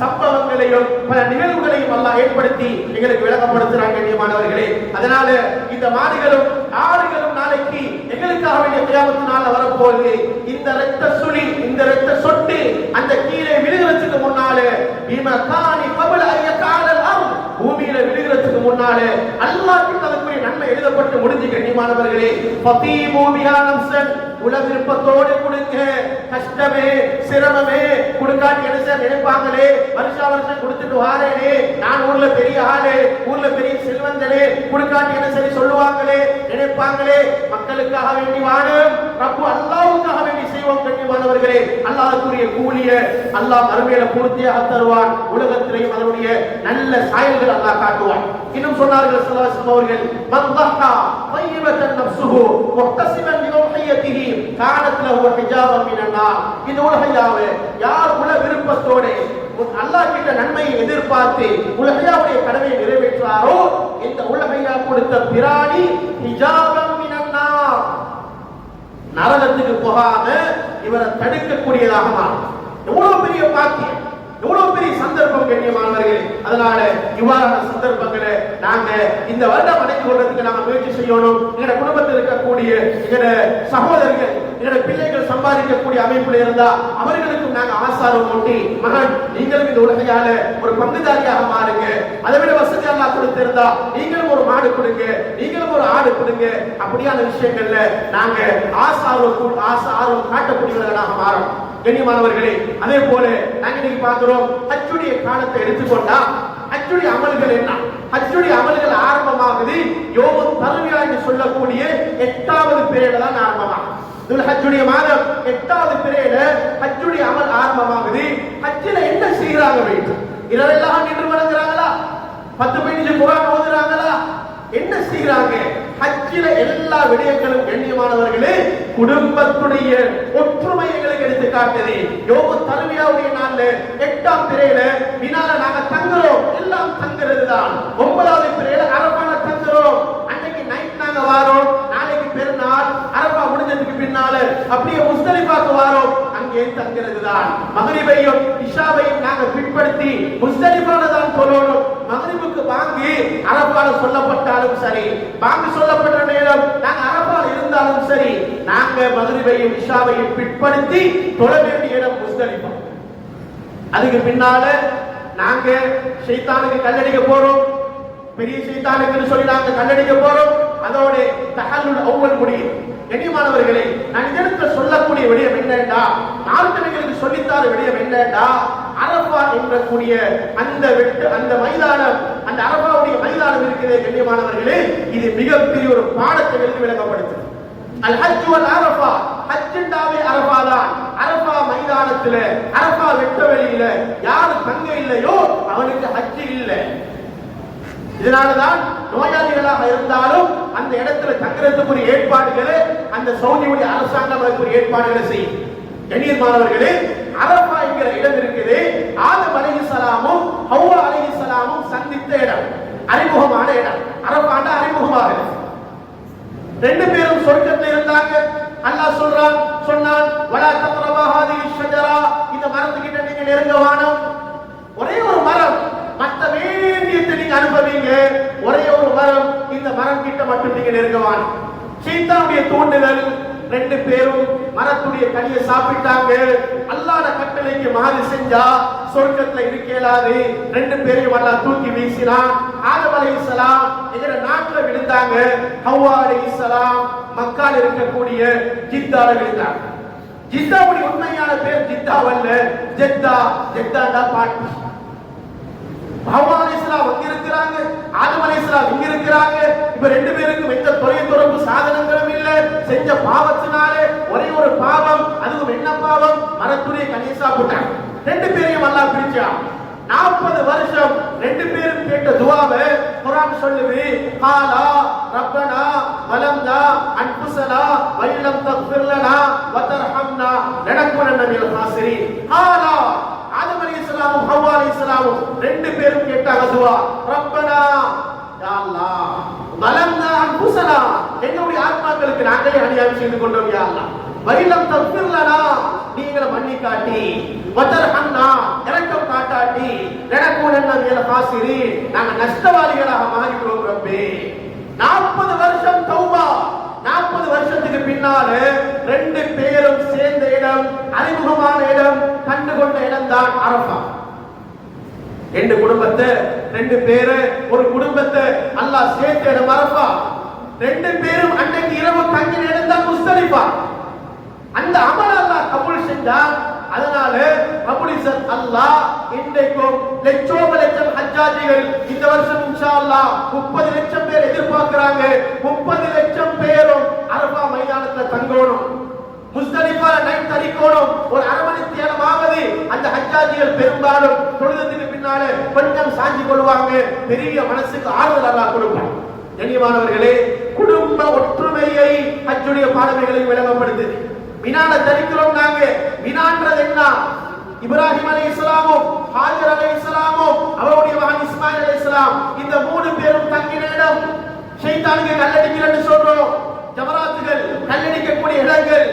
சம்பவங்களையும் பல நிகழ்வுகளையும் அல்லாஹ் ஏற்படுத்தி எங்களுக்கு விளக்கப்படுத்துறாங்க கண்ணியமானவர்களே. அதனால இந்த மாடுகளும் ஆடுகளும் நாளைக்கு எங்களுக்காக வேண்டிய கியாமத் நாள்ல வரப்போகுது. இந்த இரத்த சுழி, இந்த இரத்த சொட்டு அந்த கீழே விழுகிறதுக்கு முன்னாலே பீமகானி கபல ஐயகாலல் அர்த், பூமியில விழுகிறதுக்கு முன்னாலே அல்லாஹ்வுக்கு அதுக்குரிய நன்மை எழுதப்பட்டு முடிஞ்சு கண்ணியமானவர்களே. ஃபதீமு பிஹா நஃப்ஸன், உல விருப்பத்தோடு கொடுங்க. கஷ்டமே சிரமமே கொடுக்காட்டி என்ன சார் நினைப்பாங்களே, வருஷம் கொடுத்துட்டு வாரேனே, நான் ஊர்ல பெரிய ஆளு, ஊர்ல பெரிய செல்வந்தனே, கொடுக்காட்டி என்ன சரி சொல்லுவாங்களே நினைப்பாங்களே. மக்களுக்காக வேண்டி வாழும் ரப்பு அல்லாஹ்வுக்காக வேண்டி செய்வோம் கண்ணியமானவர்களே. அல்லாஹ்வுக்குரிய கூலிய அல்லாஹ் மறுமையில பூர்த்தியாக தருவான். உலகத்திலேயும் அதனுடைய நல்ல சாயல்கள் அல்லாஹ் காட்டுவான். இன்னும் சொன்னார்கள் ஸல்லல்லாஹு அலைஹி வஸல்லம் அவர்கள், மன் தஹா தய்யிபத்தன் நஃப்ஸுஹு முஹ்தஸிபன் பிஹுய்யதிஹி கானத் லஹு ஹிஜாபன் மினன் நார். இந்த உலகையாவே யார் உல விருப்பத்தோட அல்லாஹ் கிட்ட நன்மையை எதிர்பார்த்து உலகையாவுடைய கடமையை நிறைவேற்றாரோ, இந்த உலகையா கொடுத்த பிராணி ஹிஜாபன் மினன் நார், நரகத்துக்கு போகாம இவரை தடுக்கக்கூடியதாக மாறும். எவ்வளவு பெரிய பாக்கியம், எவ்வளவு பெரிய சந்தர்ப்பம் கண்ணியமானவர்களே. அதனால இவ்வாறான சந்தர்ப்பங்களை நாங்க இந்த வருடம் அடைந்து கொள்றதுக்கு நாங்க முயற்சி செய்யணும். எங்க குடும்பத்தில் இருக்கக்கூடிய எங்க சகோதரர்கள் என்னோட பிள்ளைகள் சம்பாதிக்கக்கூடிய அமைப்புல இருந்தா அவர்களுக்கும் நாங்க ஆசாரம் ஊட்டி, மகன் நீங்களும் இந்த உலகையால ஒரு பங்குதாரியாக மாறுங்க. அதை விட வசதி எல்லாம் கொடுத்திருந்தா நீங்களும் ஒரு மாடு கொடுங்க, நீங்களும் ஒரு ஆடு கொடுங்க. அப்படியான விஷயங்கள்ல நாங்க ஆசாரம் காட்டக்கூடியவர்களாக மாறும். கண்ணியமானவர்களே, அதே போல நாங்க இன்னைக்கு பார்க்கிறோம், ஹஜ்ஜுடைய காலத்தை எடுத்துக்கொண்டா ஹஜ்ஜுடைய அமல்கள் என்ன? ஹஜ்ஜுடைய அமல்கள் ஆரம்பமாகுது யோமுத் தர்வியா என்று சொல்லக்கூடிய 8வது பிறையில தான் ஆரம்பமாகும். துல்ஹஜ்ஜுடைய மாதம் 8வது பிறையில ஹஜ்ஜுடைய அமல் ஆரம்பமாகுது. ஹஜ்ஜில என்ன செய்யறாங்க? வீட்டு இரவெல்லாம் நின்று வணங்குறாங்களா? 10 குர்ஆன் ஓதுறாங்களா? என்ன செய்யறாங்க? ஹஜ்ஜில எல்லா விடயங்களும் கண்ணியமானவர்களே குடும்பத்துடைய ஒற்றுமைகளுக்கு எடுத்து காட்டுது. யோமுத் தர்வியாவுடைய நாள்ல 8ஆம் பிறையில மினால நாங்க தங்குறோம், எல்லாம் தங்குறது தான். 9வது பிறையில அரபால தங்குறோம். அன்னைக்கு நைட் நாங்க வாரோம், நாளைக்கு பெருநாள், அரபா முடிஞ்சதுக்கு பின்னால அப்படியே முஸ்தலிஃபாக்கு வாரோம், அங்கே தங்குறது தான். மக்ரிபையும் இஷாவையும் நாங்க பின்படுத்தி முஸ்தலிஃபால தான் தொழணும். மக்ரிபுக்கு வாங்கி அரபால சொல்லப்பட்டாலும் சரி, வாங்கி சொல்லப்பட்ட நேரம் நாங்க அரபால இருந்தாலும் சரி, நாங்க மக்ரிபையும் இஷாவையும் பின்படுத்தி தொழ வேண்டிய இடம் முஸ்தலிஃபா. அதுக்கு பின்னால நாங்க ஷைத்தானுக்கு கல்லடிக்க போறோம், பெரிய ஷைத்தானுக்கு சொல்லி நாங்க கல்லடிக்க போறோம். அதோட தஹல்லுல் அவ்வல் முடியும். கண்ணியமானவர்களே, நான் இதற்கு சொல்லக்கூடிய விடயம் என்னடா, மார்க்கங்களுக்கு சொல்லித்தார விடயம் என்னடா, அரபா என்கூடிய அந்த மைதானம், அந்த அரபாவுடைய மைதானம் இருக்கிறது கண்ணியமானவர்களே, இது மிகப்பெரிய ஒரு பாடத்தை எழுதி விளக்கப்படுத்துது. அல் ஹஜ் வல் அரபா, ஹஜ்ஜாவே அரபா தான். அரபா மைதானத்துல, அரபா வெட்டவெளியில யாரு தங்க இல்லையோ அவனுக்கு ஹஜ் இல்லை. இதனாலதான் நோயாளிகளாக இருந்தாலும் அந்த இடத்துல தங்குறதுக்கு ஒரு ஏற்பாடுகளை அந்த சவுதியுடைய அரசாங்கம் ஒரு ஏற்பாடுகளை செய்யும். கண்ணியமானவர்களே, அரபா என்கிற இடம் இருக்குது. ஆதம் அலைஹிஸ்ஸலாமும் ஹவ்வா அலைஹிஸ்ஸலாமும் சந்தித்த இடம், அறிமுகமான இடம். அரபாண்ட அறிமுகமாக ரெண்டு பேரும் சொர்க்கத்தில் இருந்தாங்க. அல்லாஹ் சொன்னான் வலா தக்ரபா ஹாதிஹி ஷஜரா, இந்த மரத்துக்கிட்ட நீங்க நெருங்க வேண்டாம். ஒரே ஒரு மரம், மற்ற வேண்டியத்தை நீங்க அனுபவிங்க. ஒரே ஒரு மரம், இந்த மரம் கிட்ட மட்டும் நீங்க நெருங்க வேண்டாம். ஷைத்தானுடைய தூண்டுதல், ரெண்டு பேரும் மரத்துடைய கனியை சாப்பிட்டாங்க. அல்லாஹ்வுடைய கட்டளைக்கு மாறு செஞ்சா சொர்க்கத்துல இருக்க இயலாது. ரெண்டு பேரையும் அல்லாஹ் தூக்கி வீசினான். ஆதம் அலைஹிஸ்ஸலாம் எங்கட நாட்டுல விழுந்தாங்க. ஹவ்வா அலைஹிஸ்ஸலாம் மக்கால இருக்கக்கூடிய ஜித்தால விழுந்தாங்க. ஜித்தாவுடைய உண்மையான பேர் ஜித்தாவல்ல, ஜெத்தா. ஜெத்தாண்டா பாட்டி. ஹவ்வா அலைஹிஸ்ஸலாம் அங்க இருக்கிறாங்க, ஆதம் அலைஹிஸ்ஸலாம் இங்க இருக்கிறாங்க. இப்ப ரெண்டு பேருக்கும் எந்த தொலைதொடர்பு சாதனங்களும் இல்ல. செஞ்ச பாவத்தினாலே ஒரே ஒரு பாவம், அதுவும் என்ன பாவம்? மரத்துடைய கனியை சாப்பிட்டாங்க. ரெண்டு பேரையும் அல்லாஹ் பிரிச்சான். 40 வருஷம் ரெண்டு பேரும் கேட்ட துஆவை குர்ஆன் சொல்லுது. காலா ரப்பனா வலம்னா அன்ஃபுஸனா வல்லம் தக்ஃபிர் லனா வதர்ஹம்னா லனகுனன்ன மினல் காசிரின். காலா ஆதம் அலைஹிஸ்ஸலாமும் ஹவ்வா அலைஹிஸ்ஸலாமும் ரெண்டு பேரும் கேட்டாங்க துஆ. ரப்பனா, யா அல்லாஹ், வலம்னா அன்ஃபுஸனா, எங்களுடைய ஆத்மாக்களுக்கு நாங்களே அநியாயம் செய்து கொண்டோம் யா அல்லாஹ். வல்லம் தக்ஃபிர் லனா, நீங்கள மன்னி காட்டி, வதர்ஹம்னா, இரக்கம் காட்டாட்டி, லனகுனன்ன மினல் காசிரின், நாங்க நஷ்டவாளிகளாக மாறிவிடுவோம் ரப்பே. 40 வருஷம் தௌபா. 40 வருஷத்துக்கு பின்னால ரெண்டு பேரும் சேர்ந்த இடம், அறிமுகமான இடம், கண்டுகொண்ட இடம் தான் அரபா. ரெண்டு குடும்பத்தை, ரெண்டு பேரு ஒரு குடும்பத்தை அல்லாஹ் சேர்த்த இடம் அரபா. ரெண்டு பேரும் அன்னைக்கு இரவு தங்கின இடம் தான் முஸ்தலிஃபா. அந்த அமல் அல்லாஹ் கபூல் செஞ்சான். அதனால கபூலிசத் அல்லாஹ் இன்றைக்கும் லட்சம் ஹஜ்ஜாஜிகள் இந்த வருஷம் இன்ஷா அல்லாஹ் 30 லட்சம் பேர் எதிர்பார்க்கறாங்க. 30 லட்சம் பேரும் அரபா மைதானத்துல தங்கணும், முஸ்தலிஃபால நைட் தரிக்கணும். ஒரு அரை மணி நேரமாவது அந்த ஹஜ்ஜாஜிகள் பெரும்பாலும் தொழுதத்துக்கு பின்னால கொஞ்சம் சாஞ்சி கொள்வாங்க. பெரிய மனசுக்கு ஆறுதல் அல்லாஹ் கொடுப்பான். கண்ணியமானவர்களே, குடும்ப ஒற்றுமையை ஹஜ்ஜுடைய பாடமைகளை விளங்கப்படுத்துது. மினால தரிக்கிறோம் நாங்க. மினான்றது என்ன? இப்ராஹிம் அலைஹிஸ்ஸலாமும் ஹாஜர் அலைஹிஸ்ஸலாமும் அவருடைய மகன் இஸ்மாயில் அலைஹிஸ்ஸலாம் இந்த மூணு பேரும் தங்கின இடம். ஷைத்தானுக்கு கல்லடிக்கிறன்னு சொல்றோம். ஜமராத்துகள் கல்லடிக்கக்கூடிய இடங்கள்.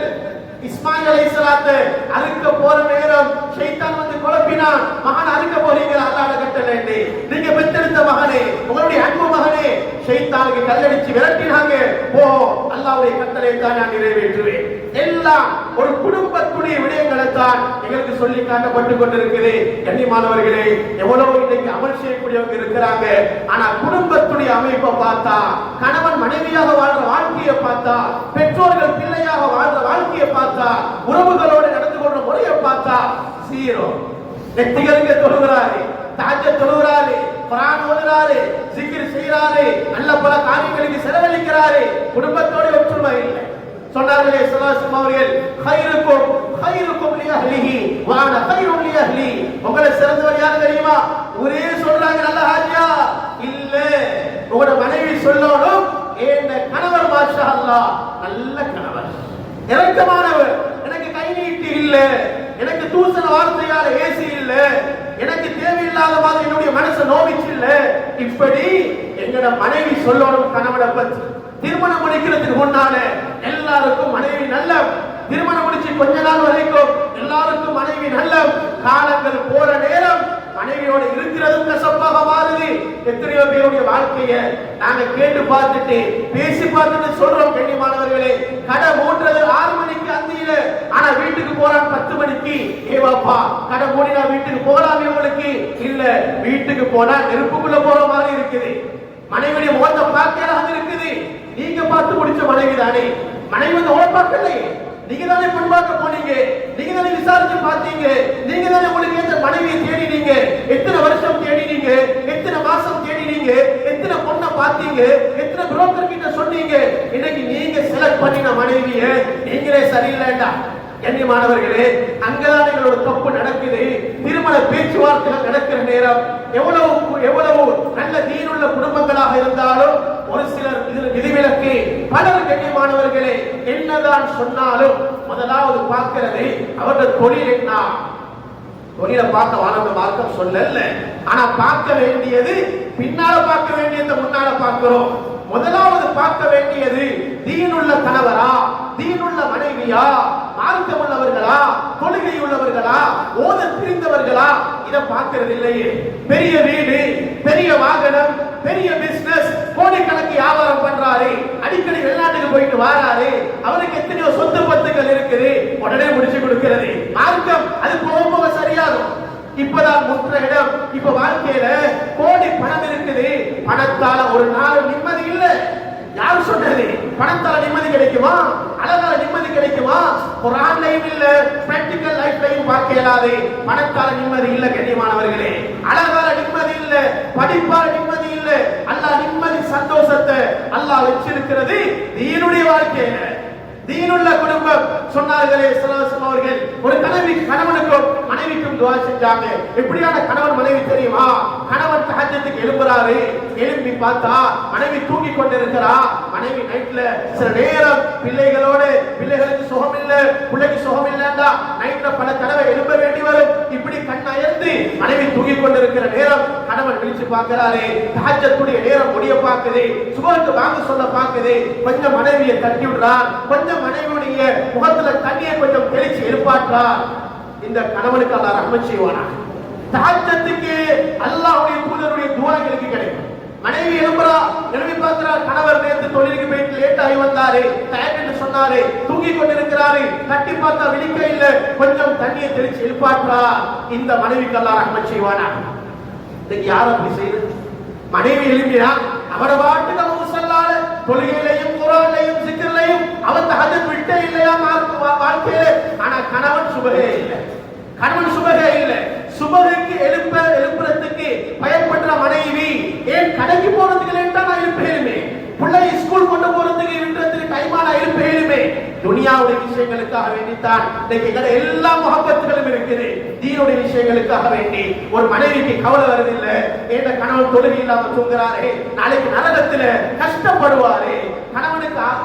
இஸ்மாயில் அலைஹிஸ்ஸலாத்தை அறுக்க போற நேரம் ஷைத்தான் வந்து குழப்பினான். மகன் அறுக்க போறீங்க, அல்லாஹ்வுடைய கட்டளை, நீங்க பெற்றெடுத்த மகனே, உங்களுடைய அன்பு மகனே. ஷைத்தானுக்கு கல்லடிச்சு விரட்டினாங்க. போ, அல்லாஹ்வுடைய கட்டளையை தான் நான் நிறைவேற்றுவேன். எல்லாம் ஒரு குடும்பத்துடைய விடயங்களை தான் எங்களுக்கு சொல்லி காட்டப்பட்டு கொண்டிருக்குது. கண்ணியமானவர்களே, எவ்வளவு இன்னைக்கு அமல் செய்யக்கூடியவங்க இருக்கிறாங்க. ஆனா குடும்பத்துடைய அமைப்பை பார்த்தா, கணவன் மனைவியாக வாழ்ற வாழ்க்கையை பார்த்தா, பெற்றோர்கள் பிள்ளையாக வாழ்ற வாழ்க்கையை பார்த்தா, உறவுகளோடு நடந்து கொள்ற முறையை பார்த்தா சீரோ. நெத்திகளுக்கு தொழுகிறாரு, தஹஜ்ஜத் தொழுகிறாரு, குர்ஆன் ஓதுறாரு, zikr செய்றாரு, நல்ல பல காரியங்களுக்கு செலவழிக்கிறாரு. குடும்பத்தோட ஒற்றுமை இல்லை. சொன்னார்களே ஸல்லல்லாஹு அவர்கள், "கைருக்கும் கைருக்கும் லிஅஹ்லிஹி வ அன கைரும் லிஅஹ்லி." உங்களை சிறந்தவர் யார் தெரியுமா? ஒரே சொல்றாங்க, நல்ல ஹாஜியா இல்ல, உங்களோட மனைவி சொல்லணும், ஏன் கணவர் மாஷா அல்லாஹ் நல்ல கணவர், இரக்கமானவர், எனக்கு கை நீட்டி இல்ல, எனக்கு தூசண வார்த்தையால ஏசி இல்ல, எனக்கு தேவையில்லாத மாதிரி என்னுடைய மனசை நோவிச்சு இல்ல. இப்படி எங்கட மனைவி சொல்லணும் கணவனை பற்றி. திருமணம் முடிக்கிறதுக்கு முன்னால எல்லாருக்கும் மனைவி நல்ல, திருமணம் முடிச்சு கொஞ்ச நாள் வரைக்கும் எல்லாருக்கும் மனைவி நல்ல, காலங்கள் போற நேரம் மனைவியோட இருக்கிறதும் கசப்பாக மாறுது. எத்தனையோ பேருடைய வாழ்க்கையை நாங்க கேட்டு பார்த்துட்டு பேசி பார்த்துட்டு சொல்றோம். கண்ணியமானவர்களே, கடை மூன்றது 6 மணிக்கு அந்தியில, ஆனா வீட்டுக்கு போறான் 10 மணிக்கு. ஏவாப்பா கடை மூடினா வீட்டுக்கு போகலாமே உங்களுக்கு? இல்ல, வீட்டுக்கு போனா நெருப்புக்குள்ள போற மாதிரி இருக்குது. மனைவியுடைய முகத்தை பார்க்கலாம் இருக்குது. நீங்க பார்த்து முடிச்ச மனைவி தானே, மனைவி வந்து உங்களை பார்க்கலையே, நீங்க தானே பெண் பார்க்க போனீங்க, நீங்க தானே விசாரிச்சு பார்த்தீங்க, நீங்க தானே உங்களுக்கு ஏற்ற மனைவியை தேடினீங்க, எத்தனை வருஷம் தேடினீங்க, எத்தனை மாசம் தேடினீங்க, எத்தனை பொண்ணை பார்த்தீங்க, எத்தனை புரோக்கர் கிட்ட சொன்னீங்க. இன்னைக்கு நீங்க செலக்ட் பண்ணின மனைவியை நீங்களே சரியில்லைண்டா. கண்ணியமானவர்களே, அங்கதான் எங்களோட தப்பு நடக்குது. திருமண பேச்சுவார்த்தைகள் நடக்கிற நேரம் எவ்வளவு நல்ல தீனுள்ள குடும்பங்களாக இருந்தாலும் ஒரு சிலர் விதிவிலக்கு, பலர் கண்ணியமானவர்களே என்னதான் சொன்னாலும் முதலாவது பார்க்கிறது அவருடைய தொழில் என்ன. தொழிலை பார்க்க வாழ்ந்த மார்க்கம் சொல்லல, ஆனா பார்க்க வேண்டியது பின்னால பார்க்க வேண்டியது முன்னால பார்க்கிறோம். முதலாவது பார்க்க வேண்டியது தீனுள்ள கணவரா, தீனுள்ள மனைவியா, மார்க்கம் உள்ளவர்களா, தொழுகை உள்ளவர்களா, ஓத தெரிந்தவர்களா, இதை பார்க்கிறது இல்லையே. பெரிய வீடு, பெரிய வாகனம், பெரிய பிசினஸ், கோடிக்கணக்கு வியாபாரம் பண்றாரு, அடிக்கடி வெளிநாட்டுக்கு போயிட்டு வராரு, அவருக்கு எத்தனையோ சொத்து பத்துக்கள் இருக்குது, உடனே முடிச்சு கொடுக்கிறது. மார்க்கம் அது போக சரியாகும். இப்பதான் முற்ற இடம். இப்ப வாழ்க்கையில கோடி பணம் இருக்குது, பணத்தால ஒரு நாள் நிம்மதி இல்லை. யாரு சொன்னது? பணத்தால நிம்மதி கிடைக்குமா? அழகால நிம்மதி கிடைக்குமா? குர்ஆன்லயும் இல்ல, பிராக்டிகல் லைஃப்லயும் பார்க்க இயலாது. பணத்தால நிம்மதி இல்ல கண்ணியமானவர்களே, அழகால நிம்மதி இல்ல, படிப்பால நிம்மதி இல்ல. அல்லாஹ் நிம்மதி சந்தோஷத்தை அல்லாஹ் வச்சிருக்கிறது தீனுடைய வாழ்க்கையில. தீனுள்ள குடும்பம். சொன்னார்களே ஸல்லல்லாஹு அவர்கள், ஒரு கணவனுக்கும் மனைவிக்கும் துஆ செஞ்சாங்க. எப்படியான கணவன் மனைவி தெரியுமா? கணவன் தஹஜ்ஜுக்கு எழும்புறாரு, எழும்பி பார்த்தா மனைவி தூங்கி கொண்டிருக்கிறா. மனைவி நைட்ல சில நேரம் பிள்ளைகளுக்கு சுகம் இல்ல, பிள்ளைக்கு சுகம் இல்லைன்னா நைட்ல பல தடவை எழும்ப வேண்டி வரும். இப்படி கண் அயர்ந்து மனைவி தூங்கி கொண்டிருக்கிற நேரம் கணவன் விழிச்சு பார்க்கிறாரு. தஹஜ்ஜுடைய நேரம் முடிய பார்க்குது, சுபஹ்க்கு வாங்க சொல்ல பார்க்குது. கொஞ்சம் மனைவியை தட்டி விடுறார், கொஞ்சம் மனைவியுடைய முகத்துல தண்ணியை கொஞ்சம் தெளிச்சு எழுப்பாற்றார். இந்த கணவனுக்கு அல்லாஹ் ரஹ்மத் செய்வானா? தஹஜ்ஜுக்கு அல்லாஹ்வுடைய தூதருடைய துஆ எங்களுக்கு கிடைக்கும். மனைவி எழும்புறா, எழுப்பி பார்க்கிறா, கணவர் நேத்து தொழிலுக்கு போயிட்டு லேட் ஆகி வந்தாரு, டயர்ட் என்று சொன்னாரு, தூங்கி கொண்டிருக்கிறாரு, தட்டி பார்த்தா விழிக்க இல்ல, கொஞ்சம் தண்ணியை தெளிச்சு எழுப்பாற்றா. இந்த மனைவிக்கு அல்லாஹ் ரஹ்மத் செய்வானா? இன்னைக்கு யாரும் அப்படி செய்யறது? மனைவி எழுப்பினா அவரை பாட்டுக்கு அவங்க சொல்லாத தொழுகையிலையும் குர்ஆன்லையும் zikrலையும் அவன் தஹஜ்ஜுத் விட்டே இல்லையா வாழ்க்கையில. ஆனா கணவன் சுபஹே இல்லை, கணவன் சுபஹே இல்லை. சுபஹுக்கு எழுப்புறதுக்கு பயப்படுற மனைவி ஏன் கடைக்கு போறதுக்கு லேட்டா நான் எழுப்பேனுமே, பிள்ளையை ஸ்கூல் கொண்டு போறதுக்கு விடுறதுக்கு டைமா நான் எழுப்பேனுமே. துனியாவுடைய விஷயங்களுக்காக வேண்டித்தான் இன்னைக்கு எல்லா முகப்பத்துகளும் இருக்குது. தீனுடைய விஷயங்களுக்காக வேண்டி ஒரு மனைவிக்கு கவலை வருதில்லை, ஏன் கணவன் தொழுகை இல்லாம தூங்குறாரு, நாளைக்கு நரகத்துல கஷ்டப்படுவாரு.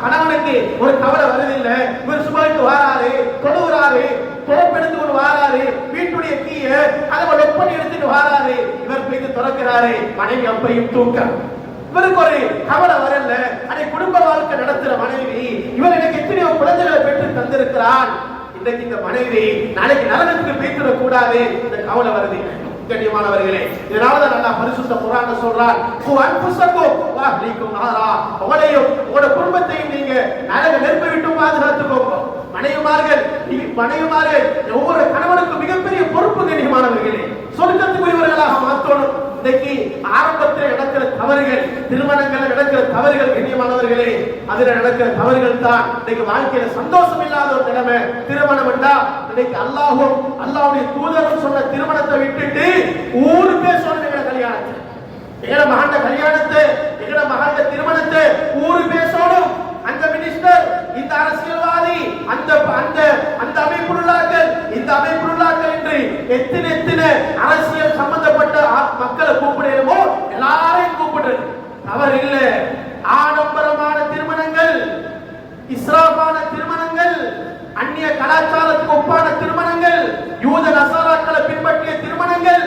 கணவனுக்கு ஒரு கவலை வருதில்லை, இவர் சுபஹுக்கு வாராரு, தொழுகிறாரு, தோப்பெடுத்து கொண்டு வாராரு, வீட்டுடைய கீய கதவை லொக் பண்ணி எடுத்துட்டு வாராரு, இவர் போய் திறக்கிறாரு, மனைவி அப்பையும் தூக்கம். இவருக்கு ஒரு கவலை வரல. அதை குடும்ப வாழ்க்கை நடத்துற மனைவி, இவர் எனக்கு எத்தனையோ குழந்தைகளை பெற்று தந்திருக்கிறான், இன்றைக்கு இந்த மனைவி நாளைக்கு நரகத்துக்கு பேசிடக் கூடாது, இந்த கவலை வருது. கண்ணியமானவர்களே, இதனாலதான் அல்லாஹ் பரிசுத்த குர்ஆன்ல சொல்றான், அன்புசக்கும் வஅஹ்லிக்கும் நாரா, உங்களையும் உங்களோட குடும்பத்தையும் நீங்க நரக நெருப்பை விட்டு பாதுகாத்துக்கோங்க. மனைவிமார்கள் ஒவ்வொரு கணவனுக்கும் மிகப்பெரிய பொறுப்பு கண்ணியமானவர்களே. சொர்க்கத்துக்குரியவர்களாக மாற்றணும். இன்னைக்கு ஆரம்பத்தில் நடக்கிற தவறுகள், திருமணங்கள் நடக்கிற தவறுகள் கண்ணியமானவர்களே, அதுல நடக்கிற தவறுகள் தான் இன்னைக்கு வாழ்க்கையில சந்தோஷம் இல்லாத ஒரு நிலைமை. திருமணம் என்றா இன்னைக்கு அல்லாஹ்வும் அல்லாஹ்வுடைய தூதரும் சொன்ன திருமணத்தை விட்டுட்டு ஊரு பேசணும். எங்க கல்யாணத்தை, எங்கட மகண்ட கல்யாணத்தை, எங்கட மகண்ட திருமணத்தை ஊரு பேசணும். அந்த மினிஸ்டர், இந்த அரசியல்வாதி, அந்த அந்த அந்த அமைப்புள்ளார்கள், இந்த அமைப்புள்ளார்கள் என்று எத்தனை அரசியல் சம்பந்தப்பட்ட மக்களை கூப்பிடுமோ எல்லாரையும் கூப்பிடுறது அவர் இல்ல. ஆடம்பரமான திருமணங்கள், இஸ்ராபான திருமணங்கள், அந்நிய கலாச்சாரத்துக்கு ஒப்பான திருமணங்கள், யூத நசாராக்களை பின்பற்றிய திருமணங்கள்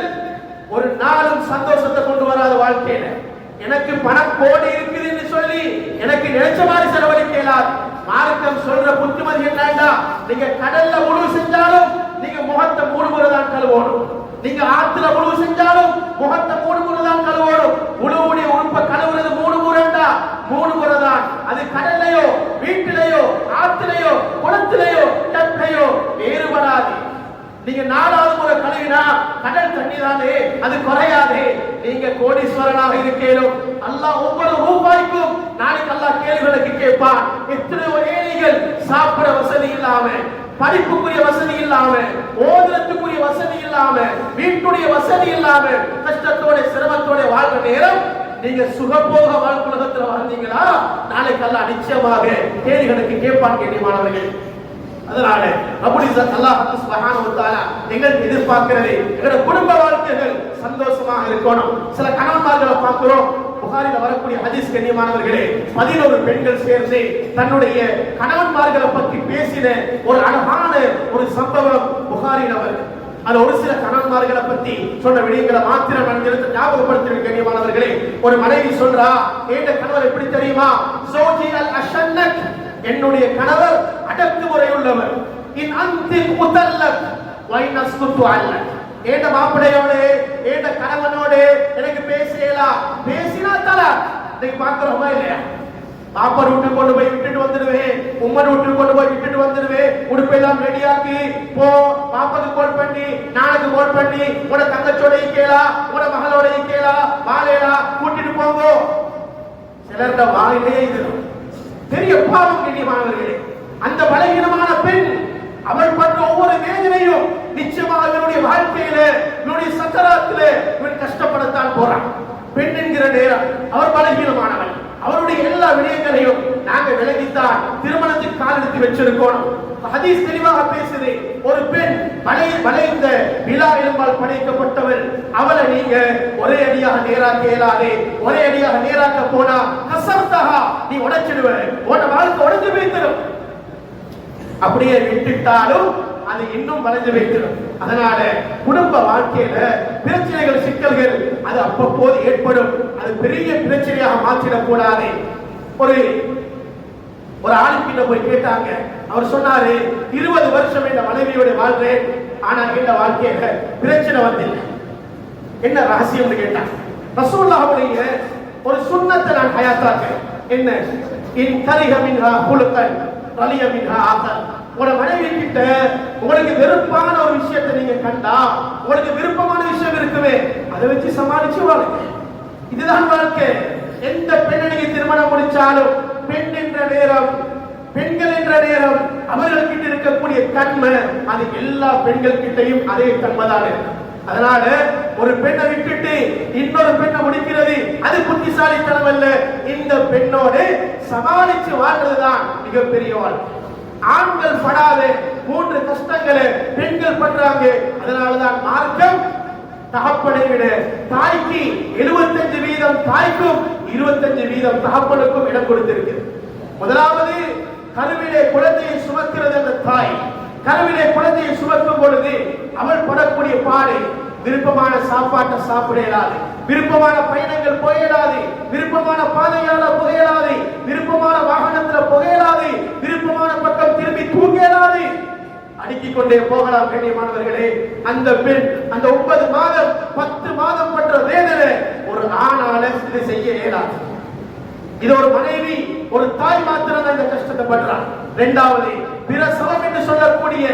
ஒரு நாளும் சந்தோஷத்தை கொண்டு வராத வாழ்க்கையில. எனக்கு பணம் கோடி இருக்குது என்று சொல்லி எனக்கு நினைச்ச மாதிரி செலவழிக்கலாம். மார்க்கம் சொல்ற புத்திமதி என்னன்னா, நீங்க கடல்ல உழவு செஞ்சாலும் நீங்க முகத்தை 3 முறை தான் கழுவணும். நீங்க ஆத்துல உழவு செஞ்சாலும் முகத்தை 3 முறை தான் கழுவணும். உழவுடைய உறுப்பை கழுவுறது 3 முறைண்டா 3 முறை தான். அது கடல்லையோ, வீட்டிலேயோ, ஆத்திலையோ, குளத்திலேயோ, டப்பையோ வேறுபடாது. நீங்க 4வது முறை கழுவினா கடல் தண்ணி தானே, அது குறையாது. நீங்க கோடீஸ்வரனாக இருக்கேனும் அல்லாஹ் ஒவ்வொரு ரூபாய்க்கும் நாளைக்கு அல்லாஹ் கேள்விகளுக்கு கேட்பான். எத்தனையோ ஏழைகள் சாப்பிட வசதி இல்லாம, படிப்புக்குரிய வசதி இல்லாம, ஓதுறதுக்குரிய வசதி இல்லாம, வீட்டுடைய வசதி இல்லாம கஷ்டத்தோட சிரமத்தோட வாழ்ற நேரம் நீங்க சுகபோக வாழ்க்கையில வாழ்ந்தீங்களா, நாளைக்கு அல்லாஹ் நிச்சயமாக கேள்விகளுக்கு கேட்பான் கண்ணியமானவர்கள். அதனால அல்லாஹ் சுப்ஹானஹு வ தஆலா எங்களுக்கு எதிர்பார்க்கிறது எங்களுடைய குடும்ப வாழ்க்கைகள் சந்தோஷமாக இருக்கணும். சில கணவன்மார்களை பார்க்கிறோம், புகாரில வரக்கூடிய ஹதீஸ் கண்ணியமானவர்களே, 11 பெண்கள் சேர்ந்து தன்னுடைய கணவன்மார்களை பற்றி பேசின ஒரு அழகான ஒரு சம்பவம் புகாரில் வருது. அது ஒரு சில கணவன்மார்களை பற்றி சொன்ன விடயங்களை மாத்திரம் நான் ஞாபகப்படுத்துகிறேன் கண்ணியமானவர்களே. ஒரு மனைவி சொல்றா, ஏண்ட கணவர் எப்படி தெரியுமா, சௌஜி அல் அஷன்னக், என்னுடைய கணவர் அடக்குமுறை உள்ளவர். இன் அன்தில் முதல்லக் வைன் அஸ்குத்து அல்லக், ஏண்ட மாப்பிள்ளையோடு ஏண்ட கணவனோடு எனக்கு பேசலாம், பேசினா தலா. இன்னைக்கு பார்க்கிறோமா இல்லையா, பாப்பர் வீட்டுக்கு கொண்டு போய் விட்டுட்டு வந்துடுவேன், உம்மன் வீட்டுக்கு கொண்டு போய் விட்டுட்டு வந்துடுவேன், உடுப்பெல்லாம் ரெடியாக்கி போ, பாப்பாக்கு கோல் பண்ணி, நானுக்கு கோல் பண்ணி, உன தங்கச்சோட கேளா, உன மகளோட கேளா, வாழையலா கூட்டிட்டு போங்க. சிலர்ட வாயிலே இது பெரிய பாவம் கண்ணியமானவர்களே. அந்த பலகீனமான பெண் அவள் பண்ற ஒவ்வொரு வேதனையும் நிச்சயமாக இவருடைய வாழ்க்கையில, இவருடைய சக்கராத்தில இவன் கஷ்டப்படத்தான் போறான். பெண் என்கிற நேரம் அவர் பலகீனமானவள். அவருடைய எல்லா விடயங்களையும் நாங்க விலகித்தான் திருமணத்துக்கு கால் எடுத்து வச்சிருக்கோம். ஹதீஸ் தெளிவாக பேசுது, ஒரு பெண் வளைந்த விழா எலும்பால் படைக்கப்பட்டவர், அவளை நீங்க ஒரே அடியாக நேராக்க இயலாது. ஒரே அடியாக நேராக்க போனா கசர்தஹா, நீ உடைச்சிடுவ, உன வாழ்க்கை உடைஞ்சு வைத்திடும். அப்படியே விட்டுட்டாலும் அது இன்னும் வளைஞ்சு வைத்திடும். அதனால குடும்ப வாழ்க்கையில பிரச்சனைகள், சிக்கல்கள் அது அவ்வப்போது ஏற்படும். அது பெரிய பிரச்சனையாக மாற்றிடக் கூடாது. ஒரு ஆளுக்கிட்ட போய் கேட்டாங்க, அவர் சொன்னாரு, 20 வருஷம் என் மனைவியோட வாழ்றேன், ஆனா என் வாழ்க்கையில பிரச்சனை வந்தில்லை. என்ன ரகசியம்னு கேட்டாங்க. ரசூலுல்லாஹ்வுடைய ஒரு சுன்னத்தை நான் ஹயாத்தாக்கேன். என்ன, இன் கரிஹ மின்ஹா குலுகன் ரலிய மின்ஹா ஆகர். உங்களோட மனைவி கிட்ட உங்களுக்கு வெறுப்பான ஒரு விஷயத்தை நீங்க கண்டா, உங்களுக்கு விருப்பமான விஷயம் இருக்குமே, அதை வச்சு சமாளிச்சு வாழுங்க. இதுதான் வாழ்க்கை. எந்த பெண்ணை நீங்க திருமணம் முடிச்சாலும் பெண் என்ற நேரம், பெண்கள் என்ற நேரம், அவர்கள்கிட்ட இருக்கக்கூடிய தன்மை அது எல்லா பெண்கள் கிட்டையும் அதே தன்மை தான் இருக்கு. அதனால ஒரு பெண்ணை விட்டுட்டு இன்னொரு பெண்ணை முடிக்கிறது அது புத்திசாலித்தனம் அல்ல. இந்த பெண்ணோடு சமாளிச்சு வாழ்றதுதான் மிகப்பெரிய வாழ்க்கை. ஆண்கள் படாத 3 கஷ்டங்களை பெண்கள் பண்றாங்க. அதனாலதான் மார்க்கம் தகப்பனை விட தாய்க்கு 75% தாய்க்கும் 25% தகப்பனுக்கும் இடம் கொடுத்திருக்கு. முதலாவது, கருவிலே குழந்தையை சுமக்கிறது அந்த தாய். கருவிலே குழந்தையை சுமக்கும் பொழுது அவள் படக்கூடிய பாடு, விருப்பமான சாப்பாட்டை சாப்பிட இயலாது, விருப்பமான பயணங்கள் போயிடாது, விருப்பமான பாதையால புகையலாது, விருப்பமான வாகனத்துல புகையலாது, விருப்பமான பக்கம் திரும்பி தூங்கலாது, அடுக்கிக் கொண்டே போகலாம். கண்ணியமானவர்களே, அந்த பெண் அந்த 9 மாதம் 10 மாதம் பட்ட வேதனை ஒரு ஆணால இது செய்ய இயலாது. இது ஒரு மனைவி, ஒரு தாய் மாத்திரம் இந்த கஷ்டத்தை படுறான். 2வது, பிரசவம் சொல்லக்கூடிய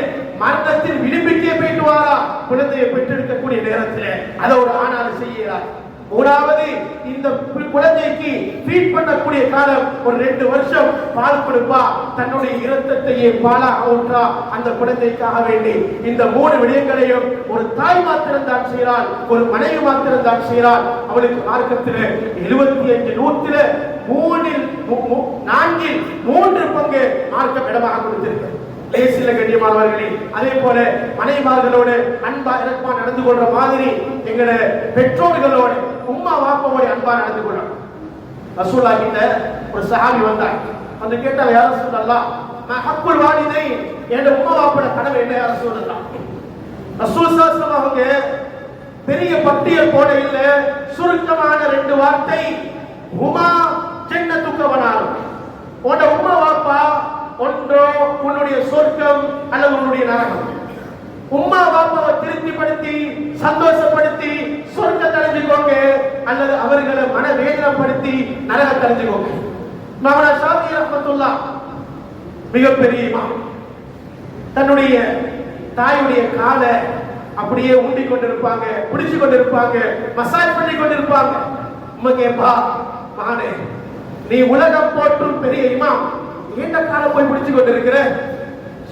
மரணத்தின் விளிம்புக்கே போயிட்டு வாரா குழந்தையை பெற்றெடுக்கக்கூடிய நேரத்தில் அதை ஒரு ஆணால் செய்யறார். மூணாவது, இந்த குழந்தைக்கு ஃபீட் பண்ணக்கூடிய காலம் ஒரு 2 வருஷம் பால் கொடுப்பா, தன்னுடைய இரத்தத்தையே பாலாக ஊற்றா அந்த குழந்தைக்காக வேண்டி. இந்த 3 விடயங்களையும் ஒரு தாய் மாத்திரம் தான் செய்கிறாள், ஒரு மனைவி மாத்திரம் தான் செய்கிறாள். அவளுக்கு மார்க்கத்தில் 75 நூற்றில் 4 பங்கு மார்க்கம் இடமாக கொடுத்திருக்கு. லேசில கண்ணியமானவர்களே, அதே போல மனைவிமார்களோடு அன்பா இறப்பா நடந்து கொள்ற மாதிரி எங்கட பெற்றோர்களோடு உம்மா வாப்பாவோட அன்பா நடந்து கொள்ளணும். ரசூலுல்லாஹ் கிட்ட ஒரு சஹாபி வந்தார், வந்து கேட்டார், யா ரசூலல்லாஹ் ஹக்குல் வாலிதை, என் உம்மா வாப்போட கடமை என்ன யா ரசூலல்லாஹ்? ரசூல் ஸல்லல்லாஹு அலைஹி வஸல்லம் அவங்க பெரிய பட்டியல் போட இல்ல, சுருக்கமான 2 வார்த்தை, உமா ஜன்னத்துக வனாரும். உன்ட உம்மா வாப்பா ஒன்றோ உன்னுடைய சொர்க்கம் அல்லது உன்னுடைய நரகம். உம்மா பாப்பாவை திருப்திப்படுத்தி சந்தோஷப்படுத்தி சொர்க்கத்தை அடைஞ்சுக்கோங்க, அல்லது அவர்களை மனவேதனைப்படுத்தி நரகத்தை அடைஞ்சுக்கோங்க. இமாம் ஷாஃபி ரஹ்மத்துல்லாஹ் மிகப்பெரிய இமாம், தன்னுடைய தாயுடைய காலை அப்படியே ஊண்டி கொண்டிருப்பாங்க, பிடிச்சு கொண்டிருப்பாங்க, மசாஜ் பண்ணி கொண்டிருப்பாங்க. உம்மா கேப்பா, மகனே நீ உலகம் போற்றும் பெரிய இமாம், ஏண்ட காலை போய் பிடிச்சு கொண்டிருக்கிற?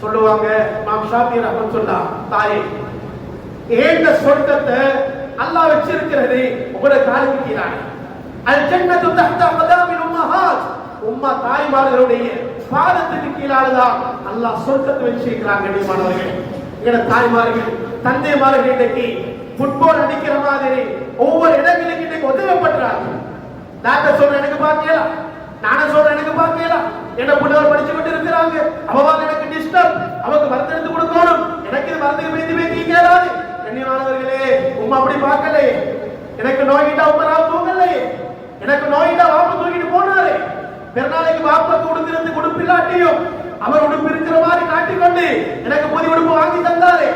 சொல்லுவாங்க இமாம் ஷாஃபி ரஹ்மத்துல்லாஹ், தாயே ஏண்ட சொர்க்கத்தை அல்லாஹ் வச்சிருக்கிறது உங்களோட காலுக்கு கீழாக. அல் ஜன்னத்து தஹ்த அக்தாமில் உம்மஹாத், உம்மா தாய்மார்களுடைய பாதத்துக்கு கீழாலதான் அல்லாஹ் சொர்க்கத்தை வச்சிருக்கிறாங்க. கண்ணியமானவர்களே, எங்கட தாய்மார்கள் தந்தைமார்கள் இன்னைக்கு ஃபுட்பால் அடிக்கிற மாதிரி ஒவ்வொரு இடங்களுக்கு இன்னைக்கு உதவப்படுறாங்க. டாக்டர் சொல்ற எனக்கு பாக்கல, நானே சொல்றேன் எனக்கு பாக்கல, என்ன புள்ளவர் படிச்சு கொண்டு இருக்கிறாங்க, அவவால் எனக்கு டிஸ்டர்ப், அவங்க மருந்து எடுத்து கொடுக்கணும், எனக்கு இது மருந்து பேசி கேளாது. கண்ணியமானவர்களே, உம்மா அப்படி பார்க்கலையே, எனக்கு நோயிட்டா உம்மா நான் தூங்கலையே, எனக்கு நோயிட்டா வாப்பா தூக்கிட்டு போனாரு, பிறநாளைக்கு வாப்பாக்கு உடுப்பிருந்து உடுப்பில்லாட்டியும் அவர் உடுப்பு இருக்கிற மாதிரி காட்டிக்கொண்டு எனக்கு புதிய உடுப்பு வாங்கி தந்தாரு.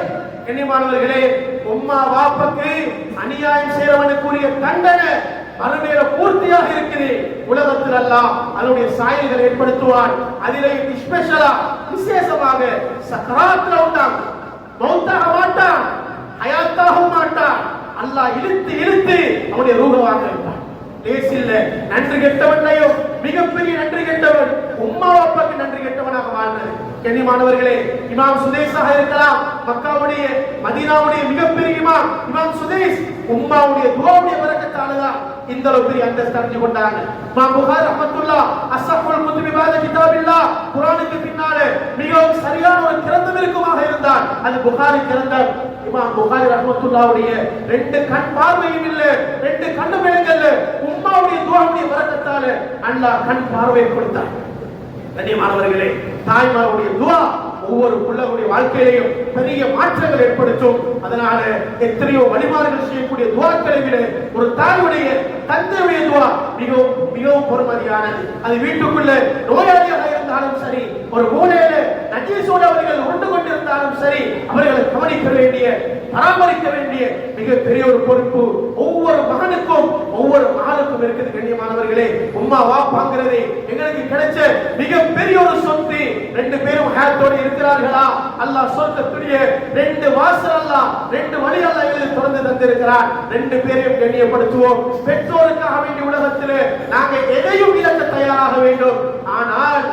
கண்ணியமானவர்களே, உம்மா வாப்பாக்கு அநியாயம் செய்யறவனுக்குரிய தண்டனை மறுமையில பூர்த்தியாக இருக்குது. உலகத்தில் அல்லாஹ் அதனுடைய சாயல்களை ஏற்படுத்துவான். அதிலே ஸ்பெஷலா விசேஷமாக சக்கராத்துல உண்டான், மௌத்தாக மாட்டான், ஹயாத்தாக மாட்டான். அல்லாஹ் இழுத்து இழுத்து அவனுடைய ரூஹ வாங்க வைப்பான். லேசில்ல நன்றி கெட்டவனையும் மிகப்பெரிய நன்றி கெட்டவன் உம்மா அப்பாக்கு நன்றி கெட்டவனாக வாழ்ந்தது. கண்ணியமானவர்களே, இமாம் சுதேஷாக இருக்கலாம், மக்காவுடைய மதீனாவுடைய மிகப்பெரிய இமாம் இமாம் சுதேஷ் உம்மாவுடைய துஆவுடைய பரக்கத்தாலதான் இந்த அளவு பெரிய அந்தஸ்து அடைஞ்சு கொண்டாங்க. இமாம் புகாரி ரஹ்மத்துல்லாஹ் அஸ்ஸஹுல் குதுபி பாத கிதாபில்லாஹ், குர்ஆனுக்கு பின்னாலே மிகவும் சரியான ஒரு கிரந்தம் இருக்குமாக இருந்தால் அது புகாரி கிரந்தம். இமாம் புகாரி ரஹ்மத்துல்லாஹ்வுடைய 2 கண் பார்வையும் இல்ல, 2 கண்ணும் விளங்கல்ல, உம்மாவுடைய துஆவுடைய பரக்கத்தால அல்லாஹ் கண் பார்வை கொடுத்தார். கண்ணியமானவர்களே, தாய்மாருடைய துஆ ஒவ்வொரு பிள்ளைகளுடைய வாழ்க்கையிலையும் பெரிய மாற்றங்கள் ஏற்படுத்தும். அதனால எத்தனையோ வழிமாறுகள் செய்யக்கூடிய துஆக்களை விட ஒரு தாயுடைய தந்தையுடைய துஆ மிகவும் மிகவும் பொறுமதியானது. அது வீட்டுக்குள்ள நோயாளியாக இருந்தாலும் சரி, ஒரு மூலையில நஜீஸோடு அவர்கள் உண்டு கொண்டிருந்தாலும் சரி, அவர்களை கவனிக்க வேண்டிய பராமரிக்க வேண்டிய மிகப்பெரிய ஒரு பொறுப்பு ஒவ்வொரு மகனுக்கும் ஒவ்வொரு மகளுக்கும் இருக்குது. கண்ணியமானவர்களே, உம்மா வாப்பாங்கிறது எங்களுக்கு கிடைச்ச மிகப்பெரிய ஒரு சொத்து. 2 பேரும் ஹயாத்தோடு இருக்கிறார்களா, அல்லாஹ் சொர்க்கத்துடைய 2 வாசல் அல்லாஹ் 2 வழி அல்லாஹ் எங்களுக்கு திறந்து தந்திருக்கிறார். 2 பேரையும் கண்ணியப்படுத்துவோம். பெற்றோருக்காக வேண்டிய உலகத்தில் நாங்கள் எதையும் இழக்க தயாராக வேண்டும். ஆனால்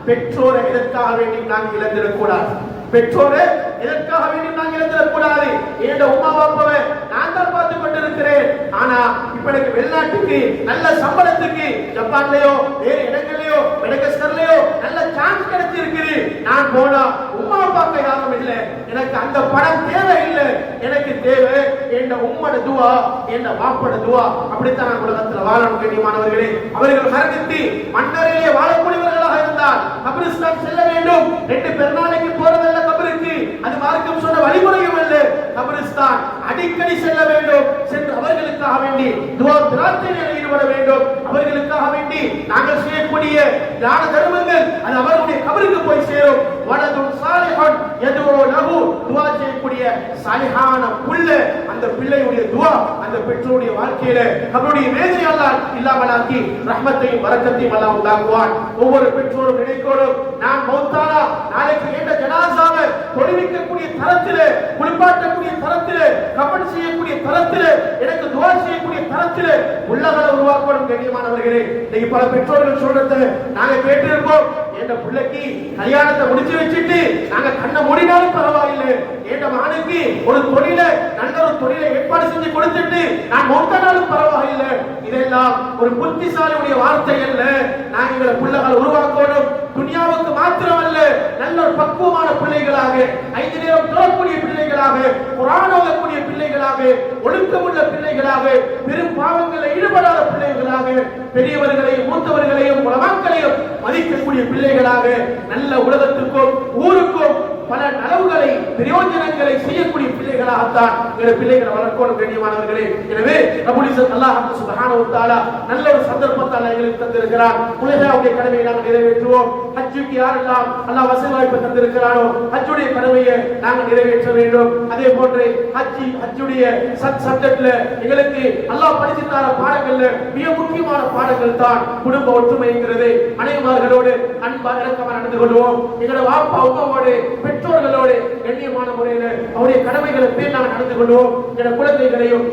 பெற்றோரை எதற்காக வேண்டி நாங்கள் இழந்திடக்கூடாது. பெற்றோரை எதற்காக வேண்டி நாங்கள் இழந்திடக்கூடாது. என் உம்மா பாப்பாவை நான் தான் பார்த்து கொண்டிருக்கிறேன், ஆனா இப்ப எனக்கு வெளிநாட்டுக்கு நல்ல சம்பளத்துக்கு ஜப்பான்லயோ வேறு இடங்களையோ மெடகஸ்கர்லயோ நல்ல சான்ஸ் கிடைச்சிருக்குது. நான் போனா உம்மா பார்க்க யாரும் இல்லை, எனக்கு அந்த பணம் தேவை இல்லை. எனக்கு தேவை என் உம்மோட துவா, என் வாப்போட துவா. அப்படித்தான் நான் உலகத்தில் வாழணும். கண்ணியமானவர்களே, அவர்கள் மரணித்து மன்னரையே வாழக்கூடியவர்களாக இருந்தால் கபிரிஸ்தான் செல்ல வேண்டும். 2 பெருநாளைக்கு போறதல்ல கபருக்கு, அது மார்க்கம் சொன்ன வழிமுறையும் அல்ல. கபிரிஸ்தான் அடிக்கடி செல்ல வேண்டும், சென்று அவர்களுக்காக வேண்டி துஆ பிரார்த்தனையில் ஈடுபட வேண்டும். அவர்களுக்காக வேண்டி நாங்கள் செய்யக்கூடிய தான தர்மங்கள் அது அவர்களுடைய கபருக்கு போய் சேரும். வலதுன் சாலிஹன் யதுஉ லஹு, துஆ செய்யக்கூடிய சாலிஹான புள்ள, அந்த பிள்ளையுடைய துஆ அந்த பெற்றோருடைய வாழ்க்கையில கபருடைய வேதனை அல்லாஹ் இல்லாமலாக்கி ரஹ்மத்தையும் பரக்கத்தையும் அல்லாஹ் உண்டாக்குவான். ஒவ்வொரு பெற்றோரும் நினைக்கணும், நான் மௌத்தானா நாளைக்கு என்ற ஜனாசாவை தொழுவிக்கக்கூடிய தரத்திலே, குளிப்பாட்டக்கூடிய தரத்திலே, கபன் செய்யக்கூடிய தரத்திலே, எனக்கு துஆ செய்யக்கூடிய தரத்திலே உள்ளங்களை உருவாக்கணும். கண்ணியமானவர்களே, இன்னைக்கு பல பெற்றோர்கள் சொல்றதை நாங்க கேட்டிருப்போம். என்ற பிள்ளைக்கு கல்யாணத்தை முடிச்சு வச்சுட்டு நாங்க கண்ணை மூடினாலும் பரவாயில்லை, என்ற மகனுக்கு ஒரு தொழில நல்ல ஒரு தொழிலை ஏற்பாடு செஞ்சு கொடுத்துட்டு நான் மொத்தனாலும் பரவாயில்லை. இதெல்லாம் ஒரு புத்திசாலியுடைய வார்த்தை அல்ல. நாங்க எங்களை பிள்ளைகளை உருவாக்கணும். துனியாவுக்கு மாத்திரமல்ல, நல்ல ஒரு பக்குவமான பிள்ளைகளாக, 5 நேரம் தொழக்கூடிய பிள்ளைகளாக, குர்ஆன் ஓதக்கூடிய பிள்ளைகளாக, ஒழுக்கமுள்ள பிள்ளைகளாக, பெரும் பாவங்களில் ஈடுபடாத பிள்ளைகளாக, பெரியவர்களையும் மூத்தவர்களையும் உலமாக்களையும் மதிக்கக்கூடிய பிள்ளைகளாக, நல்ல உலகத்துக்கும் ஊருக்கும் பல நலவுகளை பிரயோஜனங்களை செய்யக்கூடிய பிள்ளைகளாகத்தான் எங்கள் பிள்ளைகளை வளர்க்கணும். கண்ணியமானவர்களே, எனவே ரப்புல் இஸ்ஸத் அல்லாஹ் சுப்ஹானஹு வ தஆலா நல்ல ஒரு சந்தர்ப்பத்தை எங்களுக்கு தந்திருக்கிறார். உலகாவுடைய கடமையை நாங்கள் நிறைவேற்றுவோம். ஹஜ்ஜுக்கு யாரெல்லாம் அல்லாஹ் வசதி வாய்ப்பு தந்திருக்கிறாரோ ஹஜ்ஜுடைய கடமையை நாங்கள் நிறைவேற்ற வேண்டும். அதே போன்று ஹஜ்ஜுடைய சப்ஜெக்ட்ல எங்களுக்கு அல்லாஹ் படித்து தர பாடங்கள்ல மிக முக்கியமான பாடங்கள் தான் குடும்ப ஒற்றுமைங்கிறது. மனைவிமார்களோடு அன்பா இரக்கமா நடந்து கொள்வோம். எங்களோட வாப்பா உமாவோடு பெற்றோர்களோடு கண்ணியமான முறையில் அவருடைய கடமைகளை பேர் நாங்கள் நடந்து கொள்வோம். எங்களோட குழந்தைகளையும்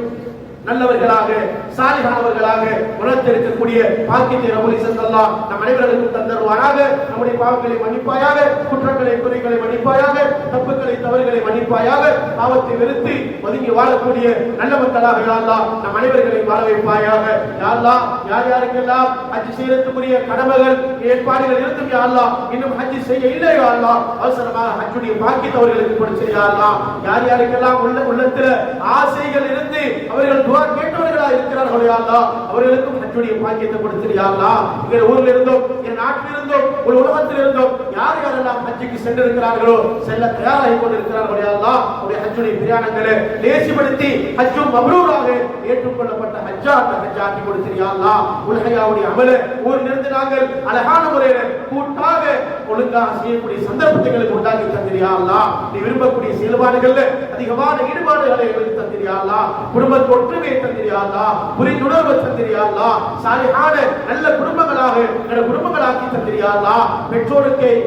நல்லவர்களாக சாலிஹானவர்களாக வளர்த்திருக்கக்கூடிய பாக்கியத்தை ரப்புல் இஸ்ஸத் அல்லாஹ் நம் அனைவருக்கும் தந்தருவாராக. நம்முடைய பாவங்களை மன்னிப்பாயாக, குற்றங்களை குறைகளை மன்னிப்பாயாக, தப்புக்களை தவறுகளை மன்னிப்பாயாக. பாவத்தை வெறுத்து ஒதுங்கி வாழக்கூடிய நல்ல மக்களாக யா அல்லாஹ் நம் அனைவர்களையும் வாழ வைப்பாயாக. யா அல்லாஹ் யார் யாருக்கெல்லாம் ஹஜ் செய்யறதுக்குரிய கடமைகள் ஏற்பாடுகள் இருந்தும் யா அல்லாஹ் இன்னும் ஹஜ் செய்ய இல்லை யா அல்லாஹ் அவசரமாக ஹஜ்ஜுடைய பாக்கியத்தை அவர்களுக்கு கொடுத்து யா அல்லாஹ் யார் யாருக்கெல்லாம் உள்ளத்தில் ஆசைகள் இருந்து அவர்கள் துஆ கேட்டவர்களா இருக்கிறார்கள் யா அல்லாஹ் அவர்களுக்கும் ஹஜ்ஜுடைய பாக்கியத்தை கொடுத்து யா அல்லாஹ் எங்கள் ஊரில் இருந்தோம், என் நாட்டில் இருந்தோம், ஒரு உலகத்தில் இருந்தோம் யார் யாரெல்லாம் ஹஜ்ஜுக்கு சென்றிருக்கிறார்களோ செல்ல தயாராகி கொண்டிருக்கிறார்கள் யா அல்லாஹ் அவருடைய ஹஜ்ஜுடைய பிரயாணங்களை லேசிப்படுத்தி ஹஜ்ஜும் மப்ரூராக ஏற்றுக்கொள்ளப்பட்ட ஹஜ்ஜாக்கி கொடுத்து யா அல்லாஹ் உலகையாவுடைய அமல ஊரில் இருந்து நாங்கள் அழகான முறையில் கூட்டாக ஒழுங்காக செய்யக்கூடிய சந்தர்ப்பத்தை எங்களுக்கு உண்டாக்கி தந்திரியா அல்லாஹ். நீ விரும்பக்கூடிய செயல்பாடுகள்ல அதிகமான ஈடுபாடுகளை எங்களுக்கு தந்திரியா அல்லாஹ். குடும்பத்தை ஒற்றுமையை தந்திரியா அல்லாஹ். புரிந்துணர்வை தந்திரியா அல்லாஹ். சாலிஹான நல்ல குடும்பங்களாக எங்கள் குடும்பங்களாக்கி தந்திரியா அல்லாஹ்.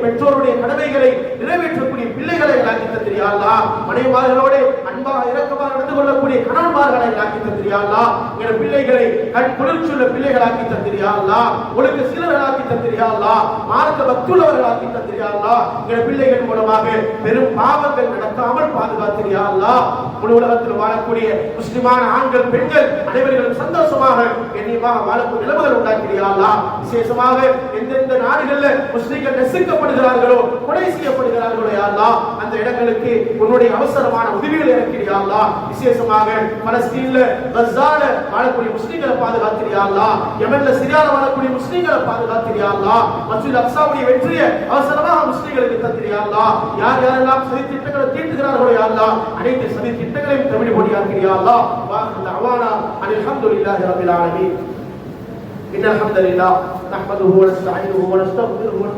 பெற்றோருடைய கடமைகளை நிறைவேற்றக்கூடிய பிள்ளைகளை ஆக்கி தந்திரியா அல்லாஹ். மனைவிமார்களோடு அன்பாக இரக்கமாக நடந்து கொள்ளக்கூடிய கணவன்மார்களை ஆக்கி தந்திரியா அல்லாஹ். எங்கள் பிள்ளைகளை கண் குளிர்ச்சியுள்ள பிள்ளைகளாக்கி தந்திரியா அல்லாஹ். ஒழுக்க சீலர்களாக்கி தந்திரியா அல்லாஹ். மார்க்க பக்துள்ளவர்களாக்கி தந்திரியா அல்லாஹ். எங்கள் பிள்ளைகள் மூலமாக பெரும் பாவங்கள் நடக்காமல் பாதுகாத்திரியா அல்லாஹ். முழு உலகத்தில் வாழக்கூடிய முஸ்லிமான ஆண்கள் பெண்கள் அனைவர்களும் சந்தோஷமாக கண்ணியமாக வாழக்கூடிய நிலைமைகள் உண்டாக்கிறியா அல்லாஹ். விசேஷமாக எந்தெந்த நாடுகளில் முஸ்லிம்கள் நெசுக்கப்படுகிறார்களோ கொலை செய்யப்படுகிறார்களோ யா அல்லாஹ் அந்த இடங்களுக்கு உன்னுடைய அவசரமான உதவிகளை இறக்கிறியா அல்லாஹ். விசேஷமாக பலஸ்தீன்ல கஸால வாழக்கூடிய முஸ்லிம்களை பாதுகாத்திரியா அல்லாஹ். யமன்ல சிரியால வாழக்கூடிய முஸ்லிம்களை பாதுகாத்திரியா அல்லாஹ். மஸ்ஜித் அக்ஸாவுடைய வெற்றியை அவசரமாக முஸ்லிம்களுக்கு தந்திரியா அல்லாஹ். யார் யாரெல்லாம் சதி திட்டங்களை தீட்டுகிறார்களோ யா அல்லாஹ் அனைத்து சதி திட்டங்களையும் தவிடு பொடியாக்கிறியா அல்லாஹ். வாஹ் தஅவானா அல்ஹம்துலில்லாஹி ரப்பில் ஆலமீன். இன்னல் ஹம்தலில்லாஹ் நஹ்மதுஹு வ நஸ்தஈனுஹு வ நஸ்தக்ஃபிருஹு.